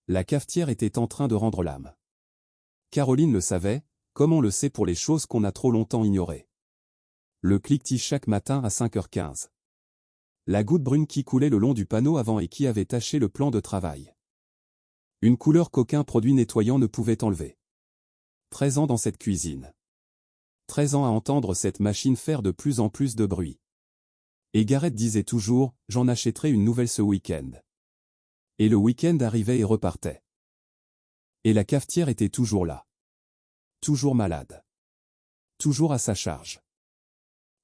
La cafetière était en train de rendre l'âme. Caroline le savait, comme on le sait pour les choses qu'on a trop longtemps ignorées. Le cliquetis chaque matin à 5h15. La goutte brune qui coulait le long du panneau avant et qui avait taché le plan de travail. Une couleur qu'aucun produit nettoyant ne pouvait enlever. 13 ans dans cette cuisine. 13 ans à entendre cette machine faire de plus en plus de bruit. Et Gareth disait toujours, j'en achèterai une nouvelle ce week-end. Et le week-end arrivait et repartait. Et la cafetière était toujours là. Toujours malade. Toujours à sa charge.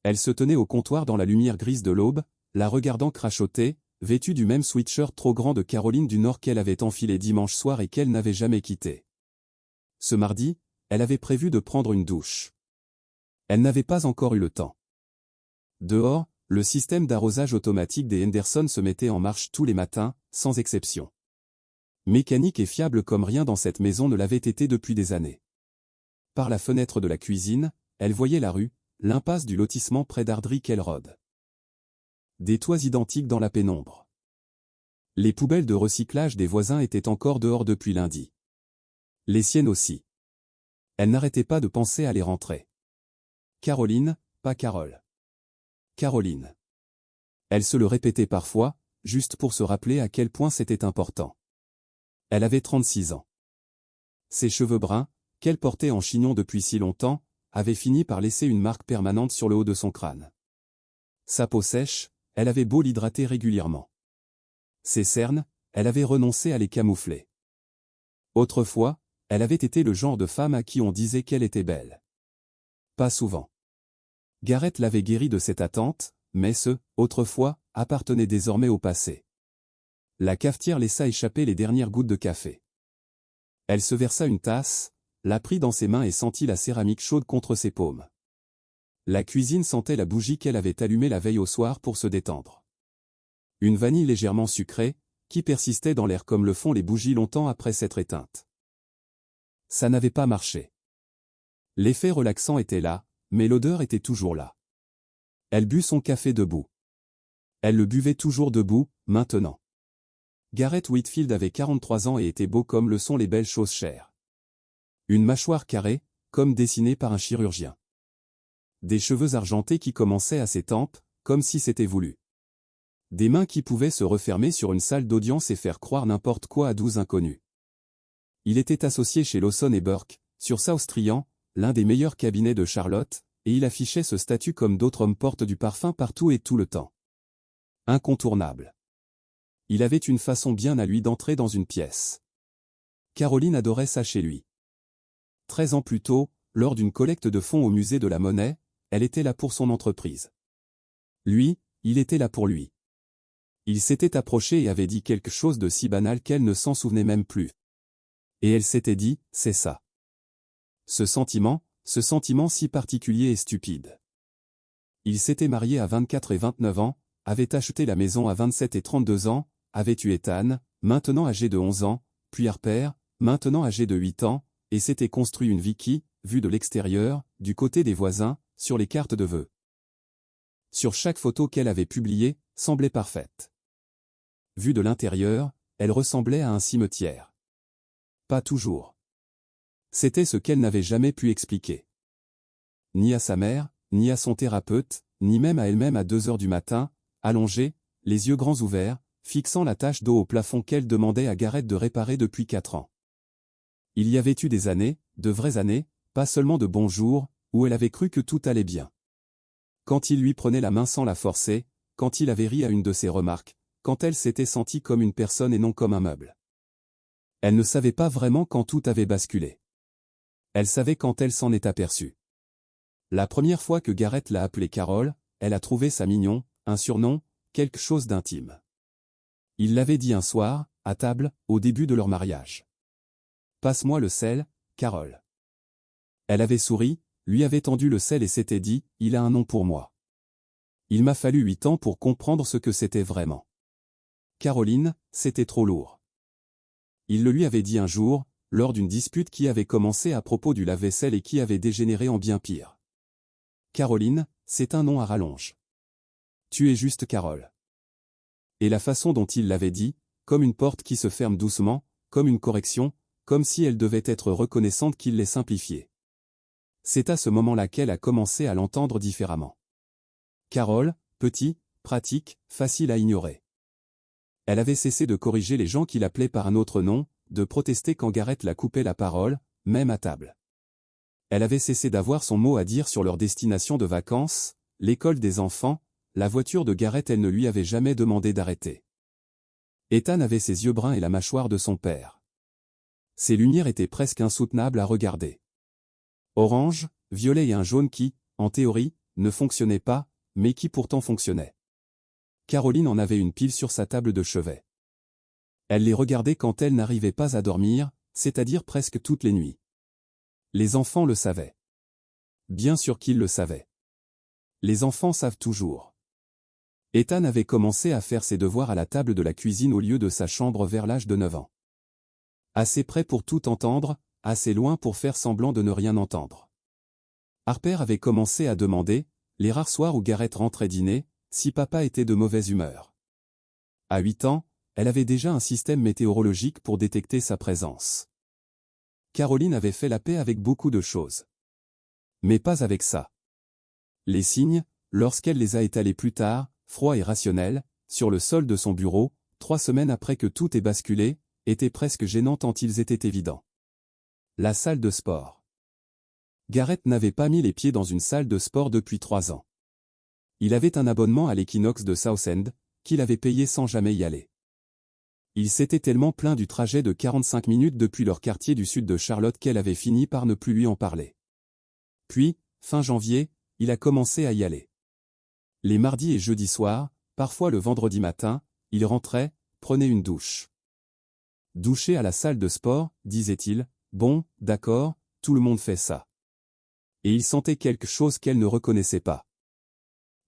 Elle se tenait au comptoir dans la lumière grise de l'aube, la regardant crachoter, vêtue du même sweatshirt trop grand de Caroline du Nord qu'elle avait enfilé dimanche soir et qu'elle n'avait jamais quitté. Ce mardi, elle avait prévu de prendre une douche. Elle n'avait pas encore eu le temps. Dehors, le système d'arrosage automatique des Henderson se mettait en marche tous les matins, sans exception. Mécanique et fiable comme rien dans cette maison ne l'avait été depuis des années. Par la fenêtre de la cuisine, elle voyait la rue, l'impasse du lotissement près d'Ardry-Kelrod. Des toits identiques dans la pénombre. Les poubelles de recyclage des voisins étaient encore dehors depuis lundi. Les siennes aussi. Elle n'arrêtait pas de penser à les rentrer. Caroline, pas Carole. Caroline. Elle se le répétait parfois, juste pour se rappeler à quel point c'était important. Elle avait 36 ans. Ses cheveux bruns, qu'elle portait en chignon depuis si longtemps, avaient fini par laisser une marque permanente sur le haut de son crâne. Sa peau sèche, elle avait beau l'hydrater régulièrement. Ses cernes, elle avait renoncé à les camoufler. Autrefois, elle avait été le genre de femme à qui on disait qu'elle était belle. Pas souvent. Gareth l'avait guérie de cette attente, mais ce « autrefois » appartenait désormais au passé. La cafetière laissa échapper les dernières gouttes de café. Elle se versa une tasse, la prit dans ses mains et sentit la céramique chaude contre ses paumes. La cuisine sentait la bougie qu'elle avait allumée la veille au soir pour se détendre. Une vanille légèrement sucrée, qui persistait dans l'air comme le font les bougies longtemps après s'être éteintes. Ça n'avait pas marché. L'effet relaxant était là, mais l'odeur était toujours là. Elle but son café debout. Elle le buvait toujours debout, maintenant. Gareth Whitfield avait 43 ans et était beau comme le sont les belles choses chères. Une mâchoire carrée, comme dessinée par un chirurgien. Des cheveux argentés qui commençaient à ses tempes, comme si c'était voulu. Des mains qui pouvaient se refermer sur une salle d'audience et faire croire n'importe quoi à 12 inconnus. Il était associé chez Lawson & Burke, sur South Strand, l'un des meilleurs cabinets de Charlotte, et il affichait ce statut comme d'autres hommes portent du parfum partout et tout le temps. Incontournable. Il avait une façon bien à lui d'entrer dans une pièce. Caroline adorait ça chez lui. 13 ans plus tôt, lors d'une collecte de fonds au musée de la Monnaie, elle était là pour son entreprise. Lui, il était là pour lui. Il s'était approché et avait dit quelque chose de si banal qu'elle ne s'en souvenait même plus. Et elle s'était dit, c'est ça. Ce sentiment si particulier et stupide. Il s'était marié à 24 et 29 ans, avait acheté la maison à 27 et 32 ans, avait eu Ethan, maintenant âgé de 11 ans, puis Harper, maintenant âgé de 8 ans, et s'était construit une vie qui, vue de l'extérieur, du côté des voisins, sur les cartes de vœux. Sur chaque photo qu'elle avait publiée, semblait parfaite. Vue de l'intérieur, elle ressemblait à un cimetière. Pas toujours. C'était ce qu'elle n'avait jamais pu expliquer. Ni à sa mère, ni à son thérapeute, ni même à elle-même à 2 heures du matin, allongée, les yeux grands ouverts, fixant la tache d'eau au plafond qu'elle demandait à Gareth de réparer depuis 4 ans. Il y avait eu des années, de vraies années, pas seulement de bons jours, où elle avait cru que tout allait bien. Quand il lui prenait la main sans la forcer, quand il avait ri à une de ses remarques, quand elle s'était sentie comme une personne et non comme un meuble. Elle ne savait pas vraiment quand tout avait basculé. Elle savait quand elle s'en est aperçue. La première fois que Gareth l'a appelée Carole, elle a trouvé ça mignon, un surnom, quelque chose d'intime. Il l'avait dit un soir, à table, au début de leur mariage. « Passe-moi le sel, Carole. » Elle avait souri, lui avait tendu le sel et s'était dit, « Il a un nom pour moi. » Il m'a fallu 8 ans pour comprendre ce que c'était vraiment. Caroline, c'était trop lourd. Il le lui avait dit un jour, lors d'une dispute qui avait commencé à propos du lave-vaisselle et qui avait dégénéré en bien pire. Caroline, c'est un nom à rallonge. Tu es juste Carole. Et la façon dont il l'avait dit, comme une porte qui se ferme doucement, comme une correction, comme si elle devait être reconnaissante qu'il les simplifiait. C'est à ce moment-là qu'elle a commencé à l'entendre différemment. Carole, petit, pratique, facile à ignorer. Elle avait cessé de corriger les gens qui l'appelaient par un autre nom, de protester quand Gareth la coupait la parole, même à table. Elle avait cessé d'avoir son mot à dire sur leur destination de vacances, l'école des enfants, la voiture de Gareth. Elle ne lui avait jamais demandé d'arrêter. Ethan avait ses yeux bruns et la mâchoire de son père. Ses lumières étaient presque insoutenables à regarder. Orange, violet et un jaune qui, en théorie, ne fonctionnaient pas, mais qui pourtant fonctionnaient. Caroline en avait une pile sur sa table de chevet. Elle les regardait quand elle n'arrivait pas à dormir, c'est-à-dire presque toutes les nuits. Les enfants le savaient. Bien sûr qu'ils le savaient. Les enfants savent toujours. Ethan avait commencé à faire ses devoirs à la table de la cuisine au lieu de sa chambre vers l'âge de 9 ans. Assez près pour tout entendre, assez loin pour faire semblant de ne rien entendre. Harper avait commencé à demander, les rares soirs où Gareth rentrait dîner, si papa était de mauvaise humeur. À 8 ans, elle avait déjà un système météorologique pour détecter sa présence. Caroline avait fait la paix avec beaucoup de choses. Mais pas avec ça. Les signes, lorsqu'elle les a étalés plus tard, froids et rationnels, sur le sol de son bureau, 3 semaines après que tout ait basculé, étaient presque gênants tant ils étaient évidents. La salle de sport. Gareth n'avait pas mis les pieds dans une salle de sport depuis 3 ans. Il avait un abonnement à l'Equinox de Southend, qu'il avait payé sans jamais y aller. Il s'était tellement plaint du trajet de 45 minutes depuis leur quartier du sud de Charlotte qu'elle avait fini par ne plus lui en parler. Puis, fin janvier, il a commencé à y aller. Les mardis et jeudis soirs, parfois le vendredi matin, il rentrait, prenait une douche. Doucher à la salle de sport, disait-il, bon, d'accord, tout le monde fait ça. Et il sentait quelque chose qu'elle ne reconnaissait pas.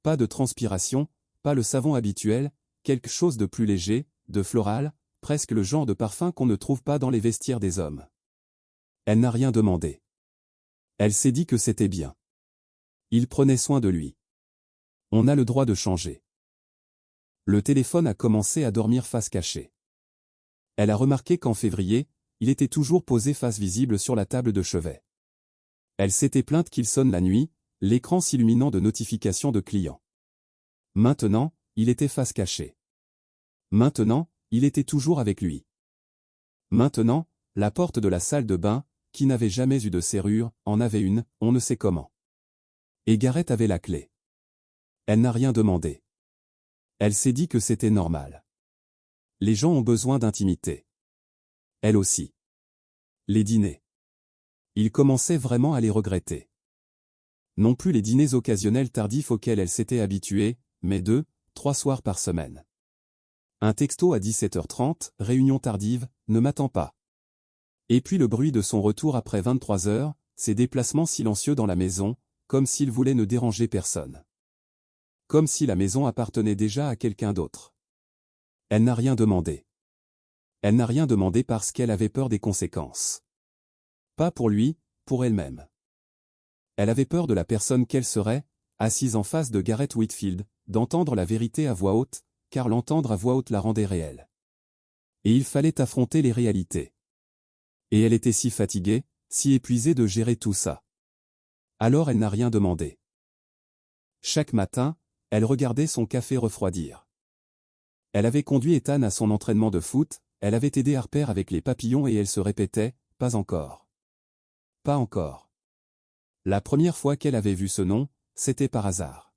Pas de transpiration, pas le savon habituel, quelque chose de plus léger, de floral, presque le genre de parfum qu'on ne trouve pas dans les vestiaires des hommes. Elle n'a rien demandé. Elle s'est dit que c'était bien. Il prenait soin de lui. On a le droit de changer. Le téléphone a commencé à dormir face cachée. Elle a remarqué qu'en février, il était toujours posé face visible sur la table de chevet. Elle s'était plainte qu'il sonne la nuit, l'écran s'illuminant de notifications de clients. Maintenant, il était face cachée. Maintenant, il était toujours avec lui. Maintenant, la porte de la salle de bain, qui n'avait jamais eu de serrure, en avait une, on ne sait comment. Et Gareth avait la clé. Elle n'a rien demandé. Elle s'est dit que c'était normal. Les gens ont besoin d'intimité. Elle aussi. Les dîners. Il commençait vraiment à les regretter. Non plus les dîners occasionnels tardifs auxquels elle s'était habituée, mais 2, 3 soirs par semaine. Un texto à 17h30, réunion tardive, ne m'attend pas. Et puis le bruit de son retour après 23 heures, ses déplacements silencieux dans la maison, comme s'il voulait ne déranger personne. Comme si la maison appartenait déjà à quelqu'un d'autre. Elle n'a rien demandé. Elle n'a rien demandé parce qu'elle avait peur des conséquences. Pas pour lui, pour elle-même. Elle avait peur de la personne qu'elle serait, assise en face de Gareth Whitfield, d'entendre la vérité à voix haute, car l'entendre à voix haute la rendait réelle. Et il fallait affronter les réalités. Et elle était si fatiguée, si épuisée de gérer tout ça. Alors elle n'a rien demandé. Chaque matin, elle regardait son café refroidir. Elle avait conduit Ethan à son entraînement de foot, elle avait aidé Harper avec les papillons et elle se répétait, pas encore. Pas encore. La première fois qu'elle avait vu ce nom, c'était par hasard.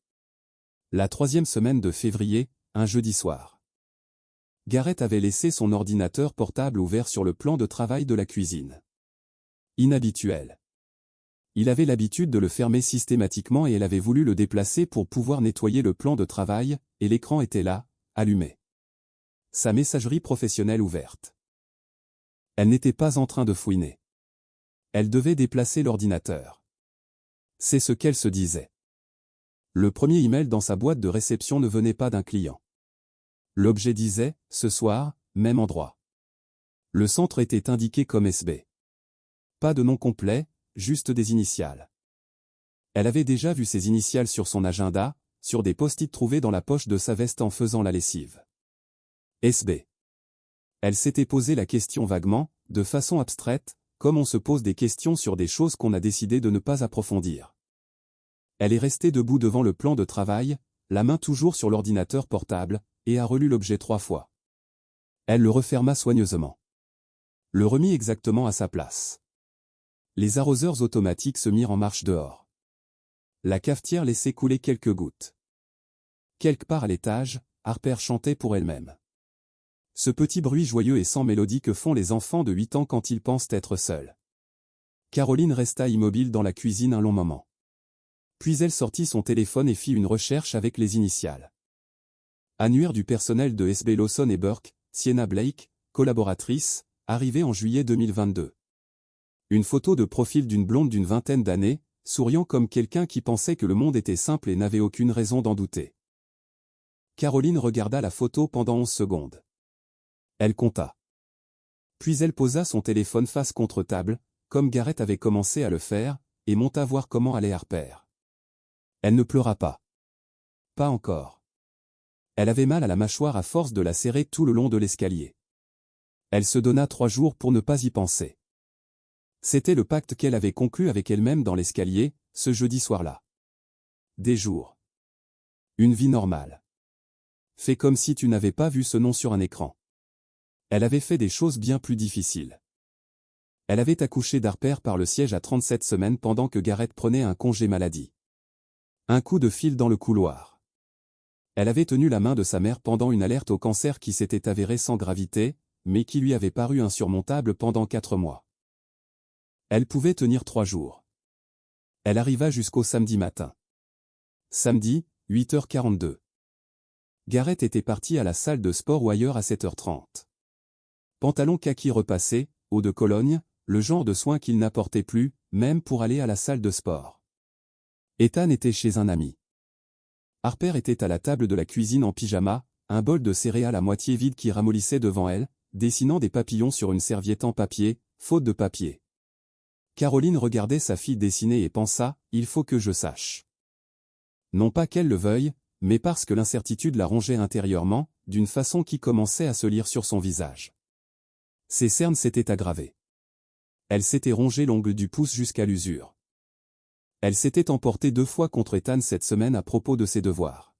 La 3e semaine de février, un jeudi soir. Gareth avait laissé son ordinateur portable ouvert sur le plan de travail de la cuisine. Inhabituel. Il avait l'habitude de le fermer systématiquement et elle avait voulu le déplacer pour pouvoir nettoyer le plan de travail, et l'écran était là, allumé. Sa messagerie professionnelle ouverte. Elle n'était pas en train de fouiner. Elle devait déplacer l'ordinateur. C'est ce qu'elle se disait. Le premier email dans sa boîte de réception ne venait pas d'un client. L'objet disait, ce soir, même endroit. Le centre était indiqué comme SB. Pas de nom complet, juste des initiales. Elle avait déjà vu ces initiales sur son agenda, sur des post-it trouvés dans la poche de sa veste en faisant la lessive. SB. Elle s'était posé la question vaguement, de façon abstraite, comme on se pose des questions sur des choses qu'on a décidé de ne pas approfondir. Elle est restée debout devant le plan de travail, la main toujours sur l'ordinateur portable, et a relu l'objet 3 fois. Elle le referma soigneusement. Le remit exactement à sa place. Les arroseurs automatiques se mirent en marche dehors. La cafetière laissait couler quelques gouttes. Quelque part à l'étage, Harper chantait pour elle-même. Ce petit bruit joyeux et sans mélodie que font les enfants de 8 ans quand ils pensent être seuls. Caroline resta immobile dans la cuisine un long moment. Puis elle sortit son téléphone et fit une recherche avec les initiales. Annuaire du personnel de SB Lawson et Burke, Sienna Blake, collaboratrice, arrivée en juillet 2022. Une photo de profil d'une blonde d'une vingtaine d'années, souriant comme quelqu'un qui pensait que le monde était simple et n'avait aucune raison d'en douter. Caroline regarda la photo pendant 11 secondes. Elle compta. Puis elle posa son téléphone face contre table, comme Garrett avait commencé à le faire, et monta voir comment allait Harper. Elle ne pleura pas. Pas encore. Elle avait mal à la mâchoire à force de la serrer tout le long de l'escalier. Elle se donna 3 jours pour ne pas y penser. C'était le pacte qu'elle avait conclu avec elle-même dans l'escalier, ce jeudi soir-là. Des jours. Une vie normale. Fais comme si tu n'avais pas vu ce nom sur un écran. Elle avait fait des choses bien plus difficiles. Elle avait accouché d'Harper par le siège à 37 semaines pendant que Garrett prenait un congé maladie. Un coup de fil dans le couloir. Elle avait tenu la main de sa mère pendant une alerte au cancer qui s'était avérée sans gravité, mais qui lui avait paru insurmontable pendant 4 mois. Elle pouvait tenir 3 jours. Elle arriva jusqu'au samedi matin. Samedi, 8h42. Garrett était parti à la salle de sport ou ailleurs à 7h30. Pantalon kaki repassé, haut de Cologne, le genre de soin qu'il n'apportait plus, même pour aller à la salle de sport. Ethan était chez un ami. Harper était à la table de la cuisine en pyjama, un bol de céréales à moitié vide qui ramollissait devant elle, dessinant des papillons sur une serviette en papier, faute de papier. Caroline regardait sa fille dessiner et pensa, il faut que je sache. Non pas qu'elle le veuille, mais parce que l'incertitude la rongeait intérieurement, d'une façon qui commençait à se lire sur son visage. Ses cernes s'étaient aggravées. Elle s'était rongé l'ongle du pouce jusqu'à l'usure. Elle s'était emportée 2 fois contre Ethan cette semaine à propos de ses devoirs.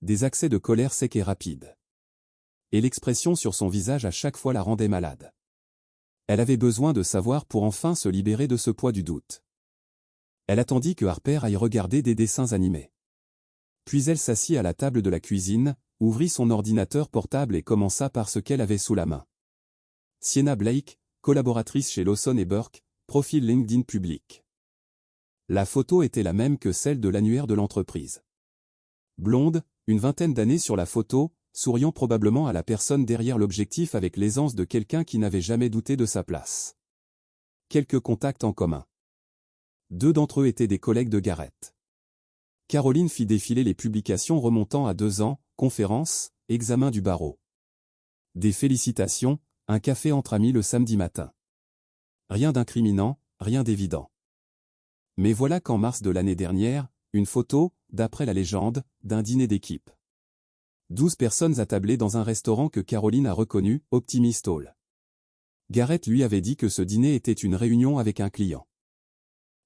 Des accès de colère secs et rapides. Et l'expression sur son visage à chaque fois la rendait malade. Elle avait besoin de savoir pour enfin se libérer de ce poids du doute. Elle attendit que Harper aille regarder des dessins animés. Puis elle s'assit à la table de la cuisine, ouvrit son ordinateur portable et commença par ce qu'elle avait sous la main. Sienna Blake, collaboratrice chez Lawson et Burke, profil LinkedIn public. La photo était la même que celle de l'annuaire de l'entreprise. Blonde, une vingtaine d'années sur la photo, souriant probablement à la personne derrière l'objectif avec l'aisance de quelqu'un qui n'avait jamais douté de sa place. Quelques contacts en commun. 2 d'entre eux étaient des collègues de Garrett. Caroline fit défiler les publications remontant à 2 ans, conférences, examen du barreau. Des félicitations, un café entre amis le samedi matin. Rien d'incriminant, rien d'évident. Mais voilà qu'en mars de l'année dernière, une photo, d'après la légende, d'un dîner d'équipe. 12 personnes attablées dans un restaurant que Caroline a reconnu, Optimist Hall. Garrett lui avait dit que ce dîner était une réunion avec un client.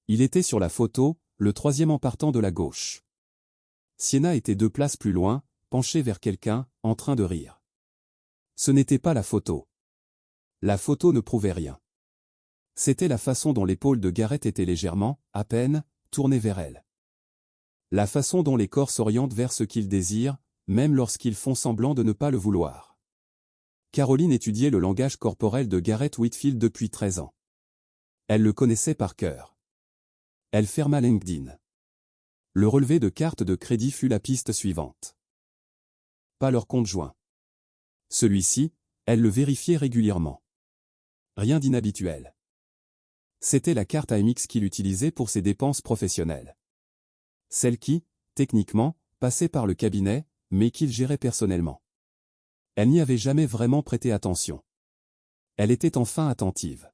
Il était sur la photo, le 3e en partant de la gauche. Sienna était 2 places plus loin, penchée vers quelqu'un, en train de rire. Ce n'était pas la photo. La photo ne prouvait rien. C'était la façon dont l'épaule de Garrett était légèrement, à peine, tournée vers elle. La façon dont les corps s'orientent vers ce qu'ils désirent, même lorsqu'ils font semblant de ne pas le vouloir. Caroline étudiait le langage corporel de Garrett Whitfield depuis 13 ans. Elle le connaissait par cœur. Elle ferma LinkedIn. Le relevé de carte de crédit fut la piste suivante. Pas leur compte joint. Celui-ci, elle le vérifiait régulièrement. Rien d'inhabituel. C'était la carte AMX qu'il utilisait pour ses dépenses professionnelles. Celle qui, techniquement, passait par le cabinet, mais qu'il gérait personnellement. Elle n'y avait jamais vraiment prêté attention. Elle était enfin attentive.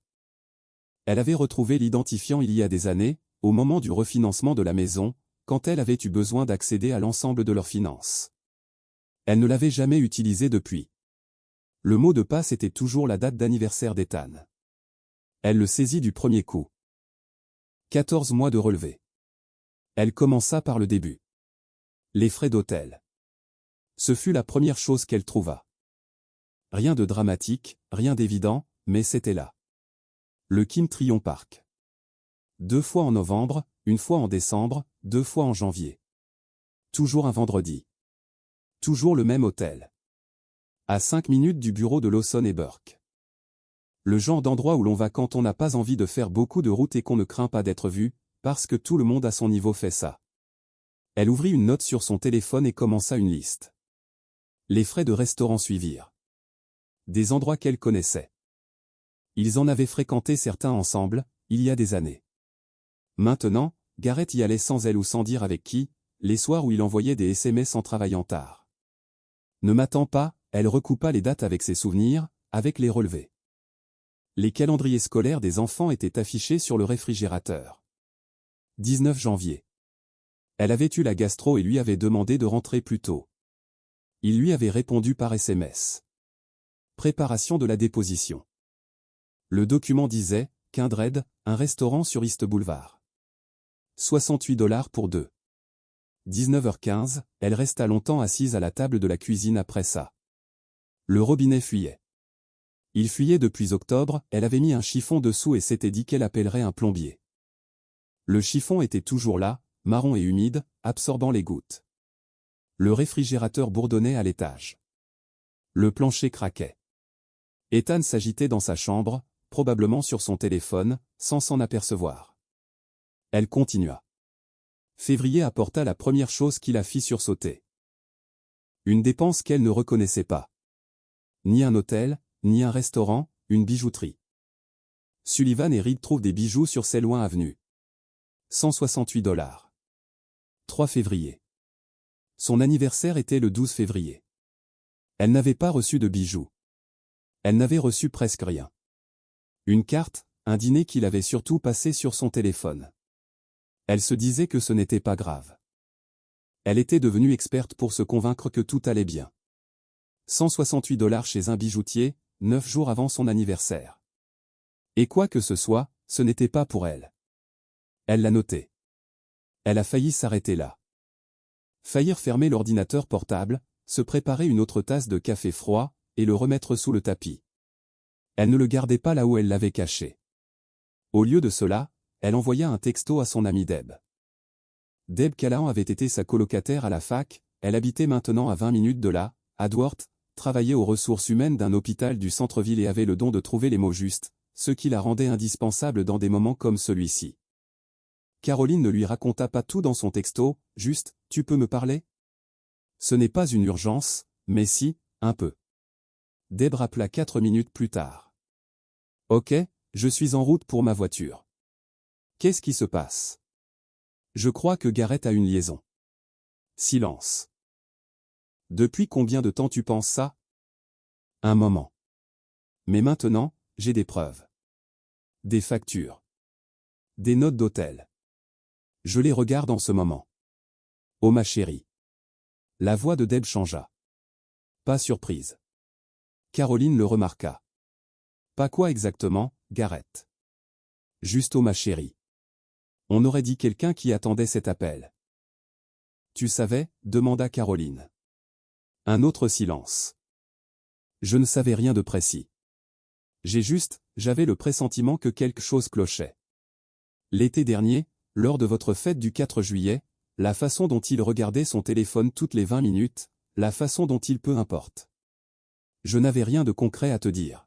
Elle avait retrouvé l'identifiant il y a des années, au moment du refinancement de la maison, quand elle avait eu besoin d'accéder à l'ensemble de leurs finances. Elle ne l'avait jamais utilisé depuis. Le mot de passe était toujours la date d'anniversaire d'Ethan. Elle le saisit du premier coup. 14 mois de relevé. Elle commença par le début. Les frais d'hôtel. Ce fut la première chose qu'elle trouva. Rien de dramatique, rien d'évident, mais c'était là. Le Kim Tryon Park. 2 fois en novembre, 1 fois en décembre, 2 fois en janvier. Toujours un vendredi. Toujours le même hôtel. À 5 minutes du bureau de Lawson et Burke. Le genre d'endroit où l'on va quand on n'a pas envie de faire beaucoup de route et qu'on ne craint pas d'être vu, parce que tout le monde à son niveau fait ça. Elle ouvrit une note sur son téléphone et commença une liste. Les frais de restaurant suivirent. Des endroits qu'elle connaissait. Ils en avaient fréquenté certains ensemble, il y a des années. Maintenant, Garrett y allait sans elle ou sans dire avec qui, les soirs où il envoyait des SMS en travaillant tard. Ne m'attends pas, elle recoupa les dates avec ses souvenirs, avec les relevés. Les calendriers scolaires des enfants étaient affichés sur le réfrigérateur. 19 janvier. Elle avait eu la gastro et lui avait demandé de rentrer plus tôt. Il lui avait répondu par SMS. Préparation de la déposition. Le document disait, Kindred, un restaurant sur East Boulevard. 68 $ pour 2. 19h15, elle resta longtemps assise à la table de la cuisine après ça. Le robinet fuyait. Il fuyait depuis octobre, elle avait mis un chiffon dessous et s'était dit qu'elle appellerait un plombier. Le chiffon était toujours là, marron et humide, absorbant les gouttes. Le réfrigérateur bourdonnait à l'étage. Le plancher craquait. Ethan s'agitait dans sa chambre, probablement sur son téléphone, sans s'en apercevoir. Elle continua. Février apporta la première chose qui la fit sursauter. Une dépense qu'elle ne reconnaissait pas. Ni un hôtel, ni un restaurant, une bijouterie. Sullivan et Reed trouvent des bijoux sur Selwyn Avenue. 168 $. 3 février. Son anniversaire était le 12 février. Elle n'avait pas reçu de bijoux. Elle n'avait reçu presque rien. Une carte, un dîner qu'il avait surtout passé sur son téléphone. Elle se disait que ce n'était pas grave. Elle était devenue experte pour se convaincre que tout allait bien. 168 $ chez un bijoutier, 9 jours avant son anniversaire. Et quoi que ce soit, ce n'était pas pour elle. Elle l'a noté. Elle a failli s'arrêter là. Faillir fermer l'ordinateur portable, se préparer une autre tasse de café froid, et le remettre sous le tapis. Elle ne le gardait pas là où elle l'avait caché. Au lieu de cela, elle envoya un texto à son amie Deb. Deb Callahan avait été sa colocataire à la fac, elle habitait maintenant à 20 minutes de là, à Dworth, travaillait aux ressources humaines d'un hôpital du centre-ville et avait le don de trouver les mots justes, ce qui la rendait indispensable dans des moments comme celui-ci. Caroline ne lui raconta pas tout dans son texto, juste « Tu peux me parler ?» Ce n'est pas une urgence, mais si, un peu. Deb rappela 4 minutes plus tard. « Ok, je suis en route pour ma voiture. » Qu'est-ce qui se passe? Je crois que Garrett a une liaison. Silence. Depuis combien de temps tu penses ça? Un moment. Mais maintenant, j'ai des preuves. Des factures. Des notes d'hôtel. Je les regarde en ce moment. Oh ma chérie. La voix de Deb changea. Pas surprise. Caroline le remarqua. Pas quoi exactement, Garrett? Juste oh ma chérie. On aurait dit quelqu'un qui attendait cet appel. Tu savais? Demanda Caroline. Un autre silence. Je ne savais rien de précis. J'avais le pressentiment que quelque chose clochait. L'été dernier, lors de votre fête du 4 juillet, la façon dont il regardait son téléphone toutes les 20 minutes, la façon dont il peu importe. Je n'avais rien de concret à te dire.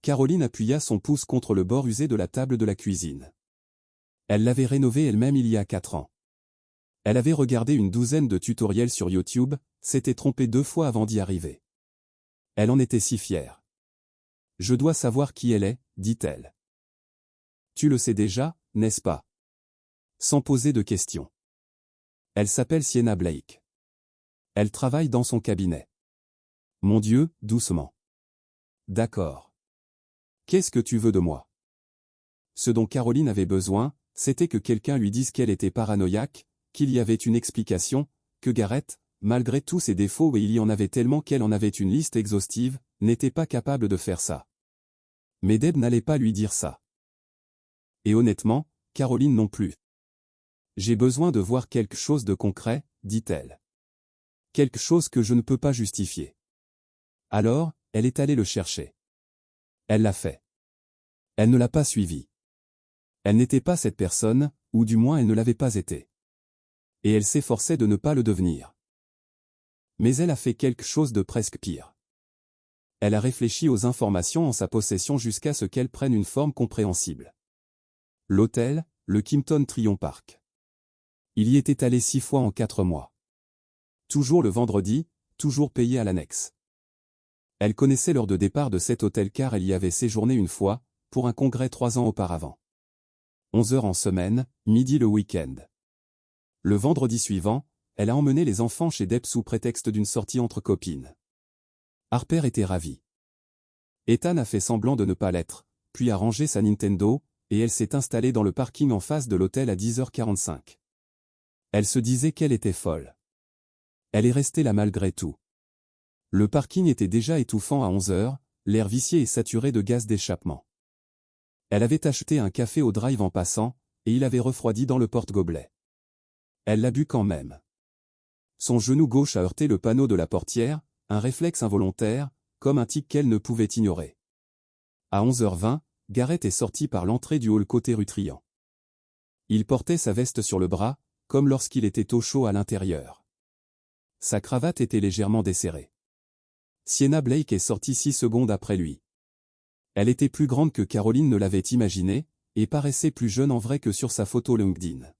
Caroline appuya son pouce contre le bord usé de la table de la cuisine. Elle l'avait rénové elle-même il y a 4 ans. Elle avait regardé une douzaine de tutoriels sur YouTube, s'était trompée 2 fois avant d'y arriver. Elle en était si fière. Je dois savoir qui elle est, dit-elle. Tu le sais déjà, n'est-ce pas? Sans poser de questions. Elle s'appelle Sienna Blake. Elle travaille dans son cabinet. Mon Dieu, doucement. D'accord. Qu'est-ce que tu veux de moi? Ce dont Caroline avait besoin, c'était que quelqu'un lui dise qu'elle était paranoïaque, qu'il y avait une explication, que Garrett, malgré tous ses défauts et il y en avait tellement qu'elle en avait une liste exhaustive, n'était pas capable de faire ça. Mais Deb n'allait pas lui dire ça. Et honnêtement, Caroline non plus. J'ai besoin de voir quelque chose de concret, dit-elle. Quelque chose que je ne peux pas justifier. Alors, elle est allée le chercher. Elle l'a fait. Elle ne l'a pas suivi. Elle n'était pas cette personne, ou du moins elle ne l'avait pas été. Et elle s'efforçait de ne pas le devenir. Mais elle a fait quelque chose de presque pire. Elle a réfléchi aux informations en sa possession jusqu'à ce qu'elles prennent une forme compréhensible. L'hôtel, le Kimpton Tryon Park. Il y était allé 6 fois en 4 mois. Toujours le vendredi, toujours payé à l'annexe. Elle connaissait l'heure de départ de cet hôtel car elle y avait séjourné une fois, pour un congrès 3 ans auparavant. 11 heures en semaine, midi le week-end. Le vendredi suivant, elle a emmené les enfants chez Deb sous prétexte d'une sortie entre copines. Harper était ravie. Ethan a fait semblant de ne pas l'être, puis a rangé sa Nintendo, et elle s'est installée dans le parking en face de l'hôtel à 10h45. Elle se disait qu'elle était folle. Elle est restée là malgré tout. Le parking était déjà étouffant à 11h, l'air vicié et saturé de gaz d'échappement. Elle avait acheté un café au drive en passant, et il avait refroidi dans le porte-gobelet. Elle l'a bu quand même. Son genou gauche a heurté le panneau de la portière, un réflexe involontaire, comme un tic qu'elle ne pouvait ignorer. À 11h20, Garrett est sorti par l'entrée du hall côté rue Trian. Il portait sa veste sur le bras, comme lorsqu'il était au chaud à l'intérieur. Sa cravate était légèrement desserrée. Sienna Blake est sortie 6 secondes après lui. Elle était plus grande que Caroline ne l'avait imaginé, et paraissait plus jeune en vrai que sur sa photo LinkedIn.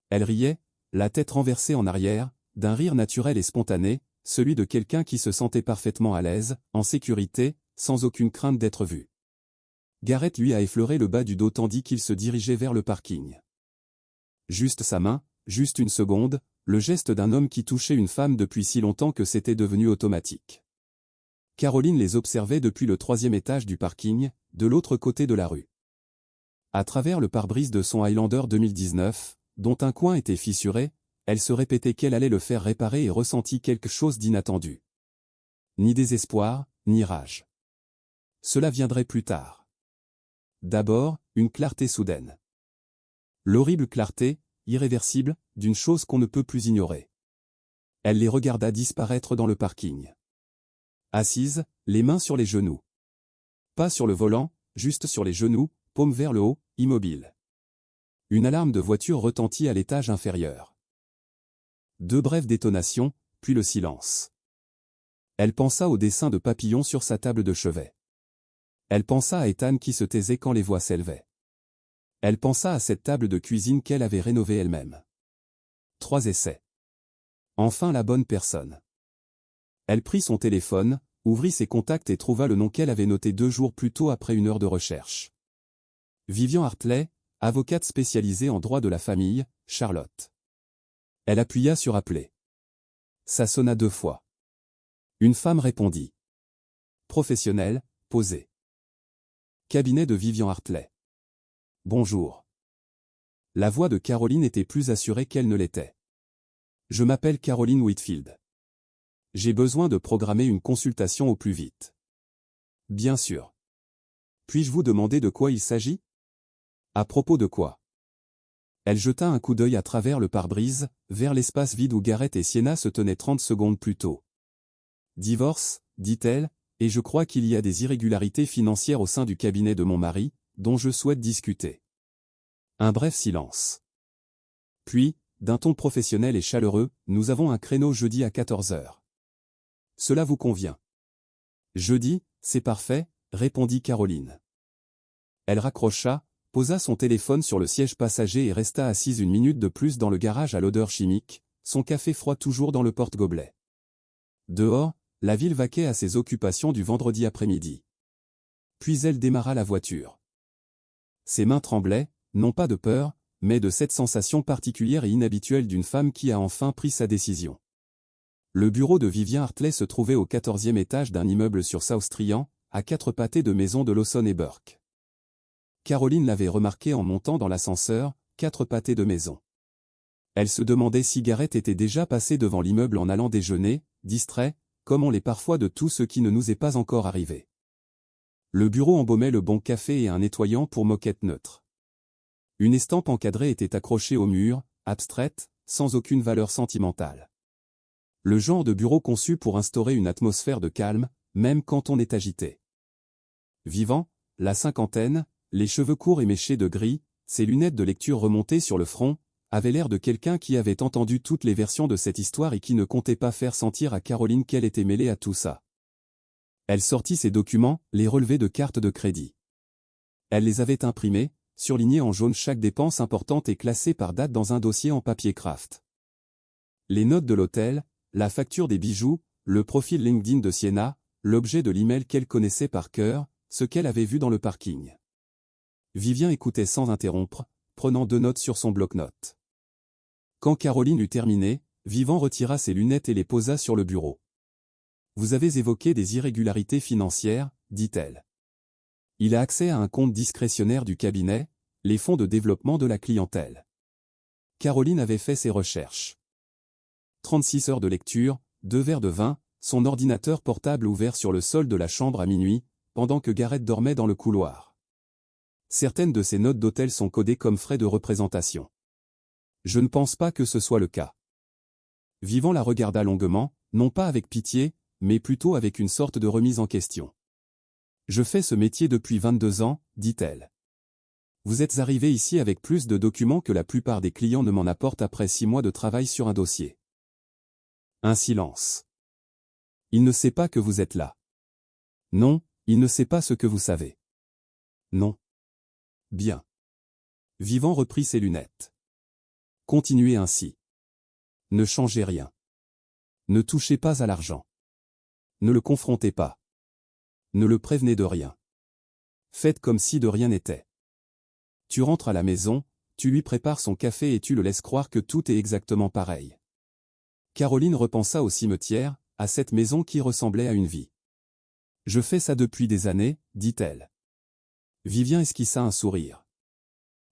Elle riait, la tête renversée en arrière, d'un rire naturel et spontané, celui de quelqu'un qui se sentait parfaitement à l'aise, en sécurité, sans aucune crainte d'être vu. Garrett lui a effleuré le bas du dos tandis qu'il se dirigeait vers le parking. Juste sa main, juste une seconde, le geste d'un homme qui touchait une femme depuis si longtemps que c'était devenu automatique. Caroline les observait depuis le 3e étage du parking, de l'autre côté de la rue. À travers le pare-brise de son Highlander 2019, dont un coin était fissuré, elle se répétait qu'elle allait le faire réparer et ressentit quelque chose d'inattendu. Ni désespoir, ni rage. Cela viendrait plus tard. D'abord, une clarté soudaine. L'horrible clarté, irréversible, d'une chose qu'on ne peut plus ignorer. Elle les regarda disparaître dans le parking. Assise, les mains sur les genoux. Pas sur le volant, juste sur les genoux, paume vers le haut, immobile. Une alarme de voiture retentit à l'étage inférieur. 2 brèves détonations, puis le silence. Elle pensa au dessin de papillon sur sa table de chevet. Elle pensa à Ethan qui se taisait quand les voix s'élevaient. Elle pensa à cette table de cuisine qu'elle avait rénovée elle-même. 3 essais. Enfin la bonne personne. Elle prit son téléphone, ouvrit ses contacts et trouva le nom qu'elle avait noté 2 jours plus tôt après une heure de recherche. Vivian Hartley, avocate spécialisée en droit de la famille, Charlotte. Elle appuya sur appeler. Ça sonna 2 fois. Une femme répondit. Professionnelle, posée. Cabinet de Vivian Hartley. Bonjour. La voix de Caroline était plus assurée qu'elle ne l'était. Je m'appelle Caroline Whitfield. J'ai besoin de programmer une consultation au plus vite. Bien sûr. Puis-je vous demander de quoi il s'agit? À propos de quoi? Elle jeta un coup d'œil à travers le pare-brise, vers l'espace vide où Garrett et Sienna se tenaient 30 secondes plus tôt. Divorce, dit-elle, et je crois qu'il y a des irrégularités financières au sein du cabinet de mon mari, dont je souhaite discuter. Un bref silence. Puis, d'un ton professionnel et chaleureux, nous avons un créneau jeudi à 14h. Cela vous convient? Jeudi, c'est parfait, répondit Caroline. Elle raccrocha, posa son téléphone sur le siège passager et resta assise 1 minute de plus dans le garage à l'odeur chimique, son café froid toujours dans le porte-gobelet. Dehors, la ville vaquait à ses occupations du vendredi après-midi. Puis elle démarra la voiture. Ses mains tremblaient, non pas de peur, mais de cette sensation particulière et inhabituelle d'une femme qui a enfin pris sa décision. Le bureau de Vivian Hartley se trouvait au 14e étage d'un immeuble sur South Trian, à 4 pâtés de maisons de Lawson et Burke. Caroline l'avait remarqué en montant dans l'ascenseur, 4 pâtés de maisons. Elle se demandait si Gareth était déjà passé devant l'immeuble en allant déjeuner, distrait, comme on l'est parfois de tout ce qui ne nous est pas encore arrivé. Le bureau embaumait le bon café et un nettoyant pour moquette neutre. Une estampe encadrée était accrochée au mur, abstraite, sans aucune valeur sentimentale. Le genre de bureau conçu pour instaurer une atmosphère de calme, même quand on est agité. Vivant, la cinquantaine, les cheveux courts et méchés de gris, ses lunettes de lecture remontées sur le front, avait l'air de quelqu'un qui avait entendu toutes les versions de cette histoire et qui ne comptait pas faire sentir à Caroline qu'elle était mêlée à tout ça. Elle sortit ses documents, les relevés de cartes de crédit. Elle les avait imprimés, surlignés en jaune chaque dépense importante et classée par date dans un dossier en papier craft. Les notes de l'hôtel, la facture des bijoux, le profil LinkedIn de Sienna, l'objet de l'email qu'elle connaissait par cœur, ce qu'elle avait vu dans le parking. Vivien écoutait sans interrompre, prenant 2 notes sur son bloc-notes. Quand Caroline eut terminé, Vivant retira ses lunettes et les posa sur le bureau. « Vous avez évoqué des irrégularités financières, dit-elle. Il a accès à un compte discrétionnaire du cabinet, les fonds de développement de la clientèle. » Caroline avait fait ses recherches. 36 heures de lecture, 2 verres de vin, son ordinateur portable ouvert sur le sol de la chambre à minuit, pendant que Gareth dormait dans le couloir. Certaines de ces notes d'hôtel sont codées comme frais de représentation. Je ne pense pas que ce soit le cas. Vivant la regarda longuement, non pas avec pitié, mais plutôt avec une sorte de remise en question. Je fais ce métier depuis 22 ans, dit-elle. Vous êtes arrivé ici avec plus de documents que la plupart des clients ne m'en apportent après 6 mois de travail sur un dossier. Un silence. Il ne sait pas que vous êtes là. Non, il ne sait pas ce que vous savez. Non. Bien. Vivant reprit ses lunettes. Continuez ainsi. Ne changez rien. Ne touchez pas à l'argent. Ne le confrontez pas. Ne le prévenez de rien. Faites comme si de rien n'était. Tu rentres à la maison, tu lui prépares son café et tu le laisses croire que tout est exactement pareil. Caroline repensa au cimetière, à cette maison qui ressemblait à une vie. Je fais ça depuis des années, dit-elle. Vivien esquissa un sourire.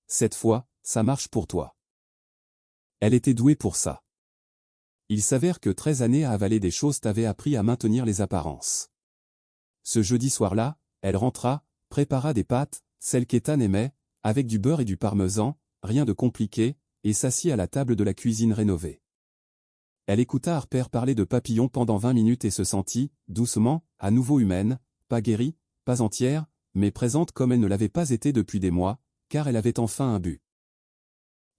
Cette fois, ça marche pour toi. Elle était douée pour ça. Il s'avère que 13 années à avaler des choses t'avaient appris à maintenir les apparences. Ce jeudi soir-là, elle rentra, prépara des pâtes, celles qu'Ethan aimait, avec du beurre et du parmesan, rien de compliqué, et s'assit à la table de la cuisine rénovée. Elle écouta Harper parler de papillons pendant 20 minutes et se sentit, doucement, à nouveau humaine, pas guérie, pas entière, mais présente comme elle ne l'avait pas été depuis des mois, car elle avait enfin un but.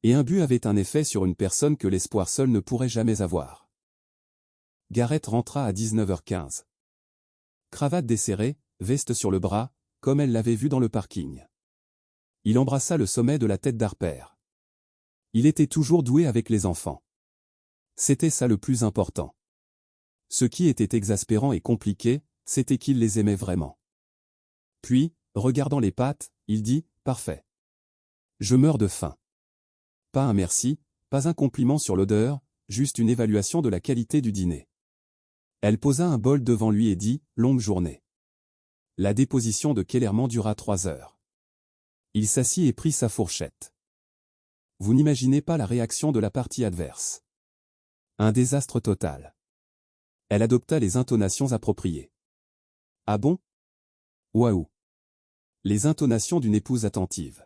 Et un but avait un effet sur une personne que l'espoir seul ne pourrait jamais avoir. Gareth rentra à 19h15. Cravate desserrée, veste sur le bras, comme elle l'avait vu dans le parking. Il embrassa le sommet de la tête d'Harper. Il était toujours doué avec les enfants. C'était ça le plus important. Ce qui était exaspérant et compliqué, c'était qu'il les aimait vraiment. Puis, regardant les pâtes, il dit, « Parfait. Je meurs de faim. » Pas un merci, pas un compliment sur l'odeur, juste une évaluation de la qualité du dîner. Elle posa un bol devant lui et dit, « Longue journée. » La déposition de Kellerman dura 3 heures. Il s'assit et prit sa fourchette. Vous n'imaginez pas la réaction de la partie adverse. Un désastre total. Elle adopta les intonations appropriées. Ah bon? Waouh! Les intonations d'une épouse attentive.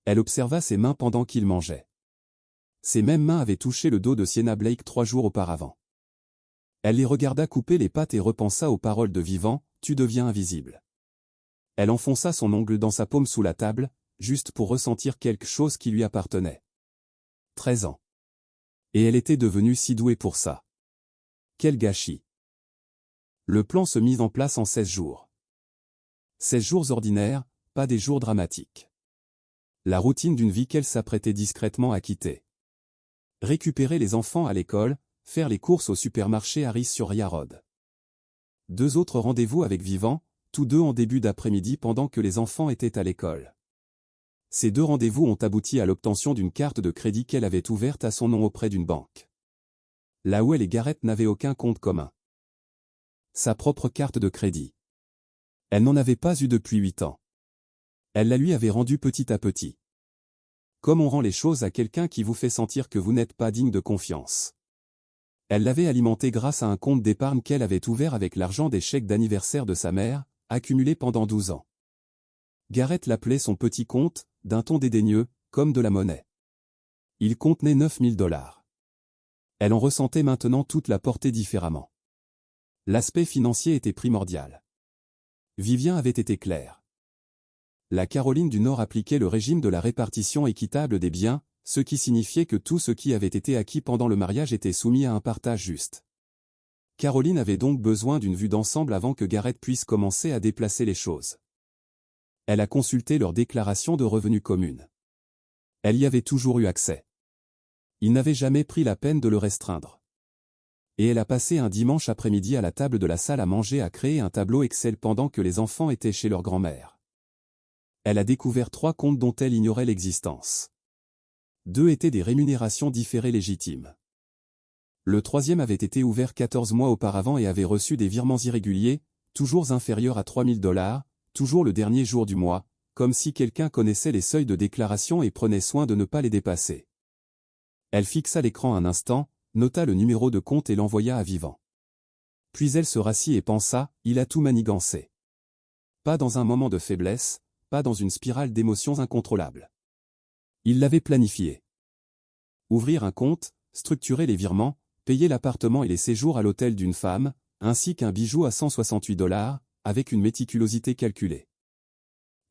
Elle observa ses mains pendant qu'il mangeait. Ses mêmes mains avaient touché le dos de Sienna Blake 3 jours auparavant. Elle les regarda couper les pâtes et repensa aux paroles de Vivant, « Tu deviens invisible ». Elle enfonça son ongle dans sa paume sous la table, juste pour ressentir quelque chose qui lui appartenait. 13 ans. Et elle était devenue si douée pour ça. Quel gâchis. Le plan se mit en place en 16 jours. 16 jours ordinaires, pas des jours dramatiques. La routine d'une vie qu'elle s'apprêtait discrètement à quitter. Récupérer les enfants à l'école, faire les courses au supermarché Harris sur Ria Road. 2 autres rendez-vous avec Vivant, tous 2 en début d'après-midi pendant que les enfants étaient à l'école. Ces 2 rendez-vous ont abouti à l'obtention d'une carte de crédit qu'elle avait ouverte à son nom auprès d'une banque. Là où elle et Gareth n'avaient aucun compte commun. Sa propre carte de crédit. Elle n'en avait pas eu depuis 8 ans. Elle la lui avait rendue petit à petit. Comme on rend les choses à quelqu'un qui vous fait sentir que vous n'êtes pas digne de confiance. Elle l'avait alimenté grâce à un compte d'épargne qu'elle avait ouvert avec l'argent des chèques d'anniversaire de sa mère, accumulés pendant 12 ans. Garrett l'appelait son petit compte, d'un ton dédaigneux, comme de la monnaie. Il contenait 9000 $. Elle en ressentait maintenant toute la portée différemment. L'aspect financier était primordial. Vivien avait été clair. La Caroline du Nord appliquait le régime de la répartition équitable des biens, ce qui signifiait que tout ce qui avait été acquis pendant le mariage était soumis à un partage juste. Caroline avait donc besoin d'une vue d'ensemble avant que Garrett puisse commencer à déplacer les choses. Elle a consulté leur déclaration de revenus commune. Elle y avait toujours eu accès. Il n'avait jamais pris la peine de le restreindre. Et elle a passé un dimanche après-midi à la table de la salle à manger à créer un tableau Excel pendant que les enfants étaient chez leur grand-mère. Elle a découvert 3 comptes dont elle ignorait l'existence. 2 étaient des rémunérations différées légitimes. Le 3e avait été ouvert 14 mois auparavant et avait reçu des virements irréguliers, toujours inférieurs à 3000 $, toujours le dernier jour du mois, comme si quelqu'un connaissait les seuils de déclaration et prenait soin de ne pas les dépasser. Elle fixa l'écran un instant, nota le numéro de compte et l'envoya à Vivant. Puis elle se rassit et pensa, il a tout manigancé. Pas dans un moment de faiblesse, pas dans une spirale d'émotions incontrôlables. Il l'avait planifié. Ouvrir un compte, structurer les virements, payer l'appartement et les séjours à l'hôtel d'une femme, ainsi qu'un bijou à 168 $, avec une méticulosité calculée.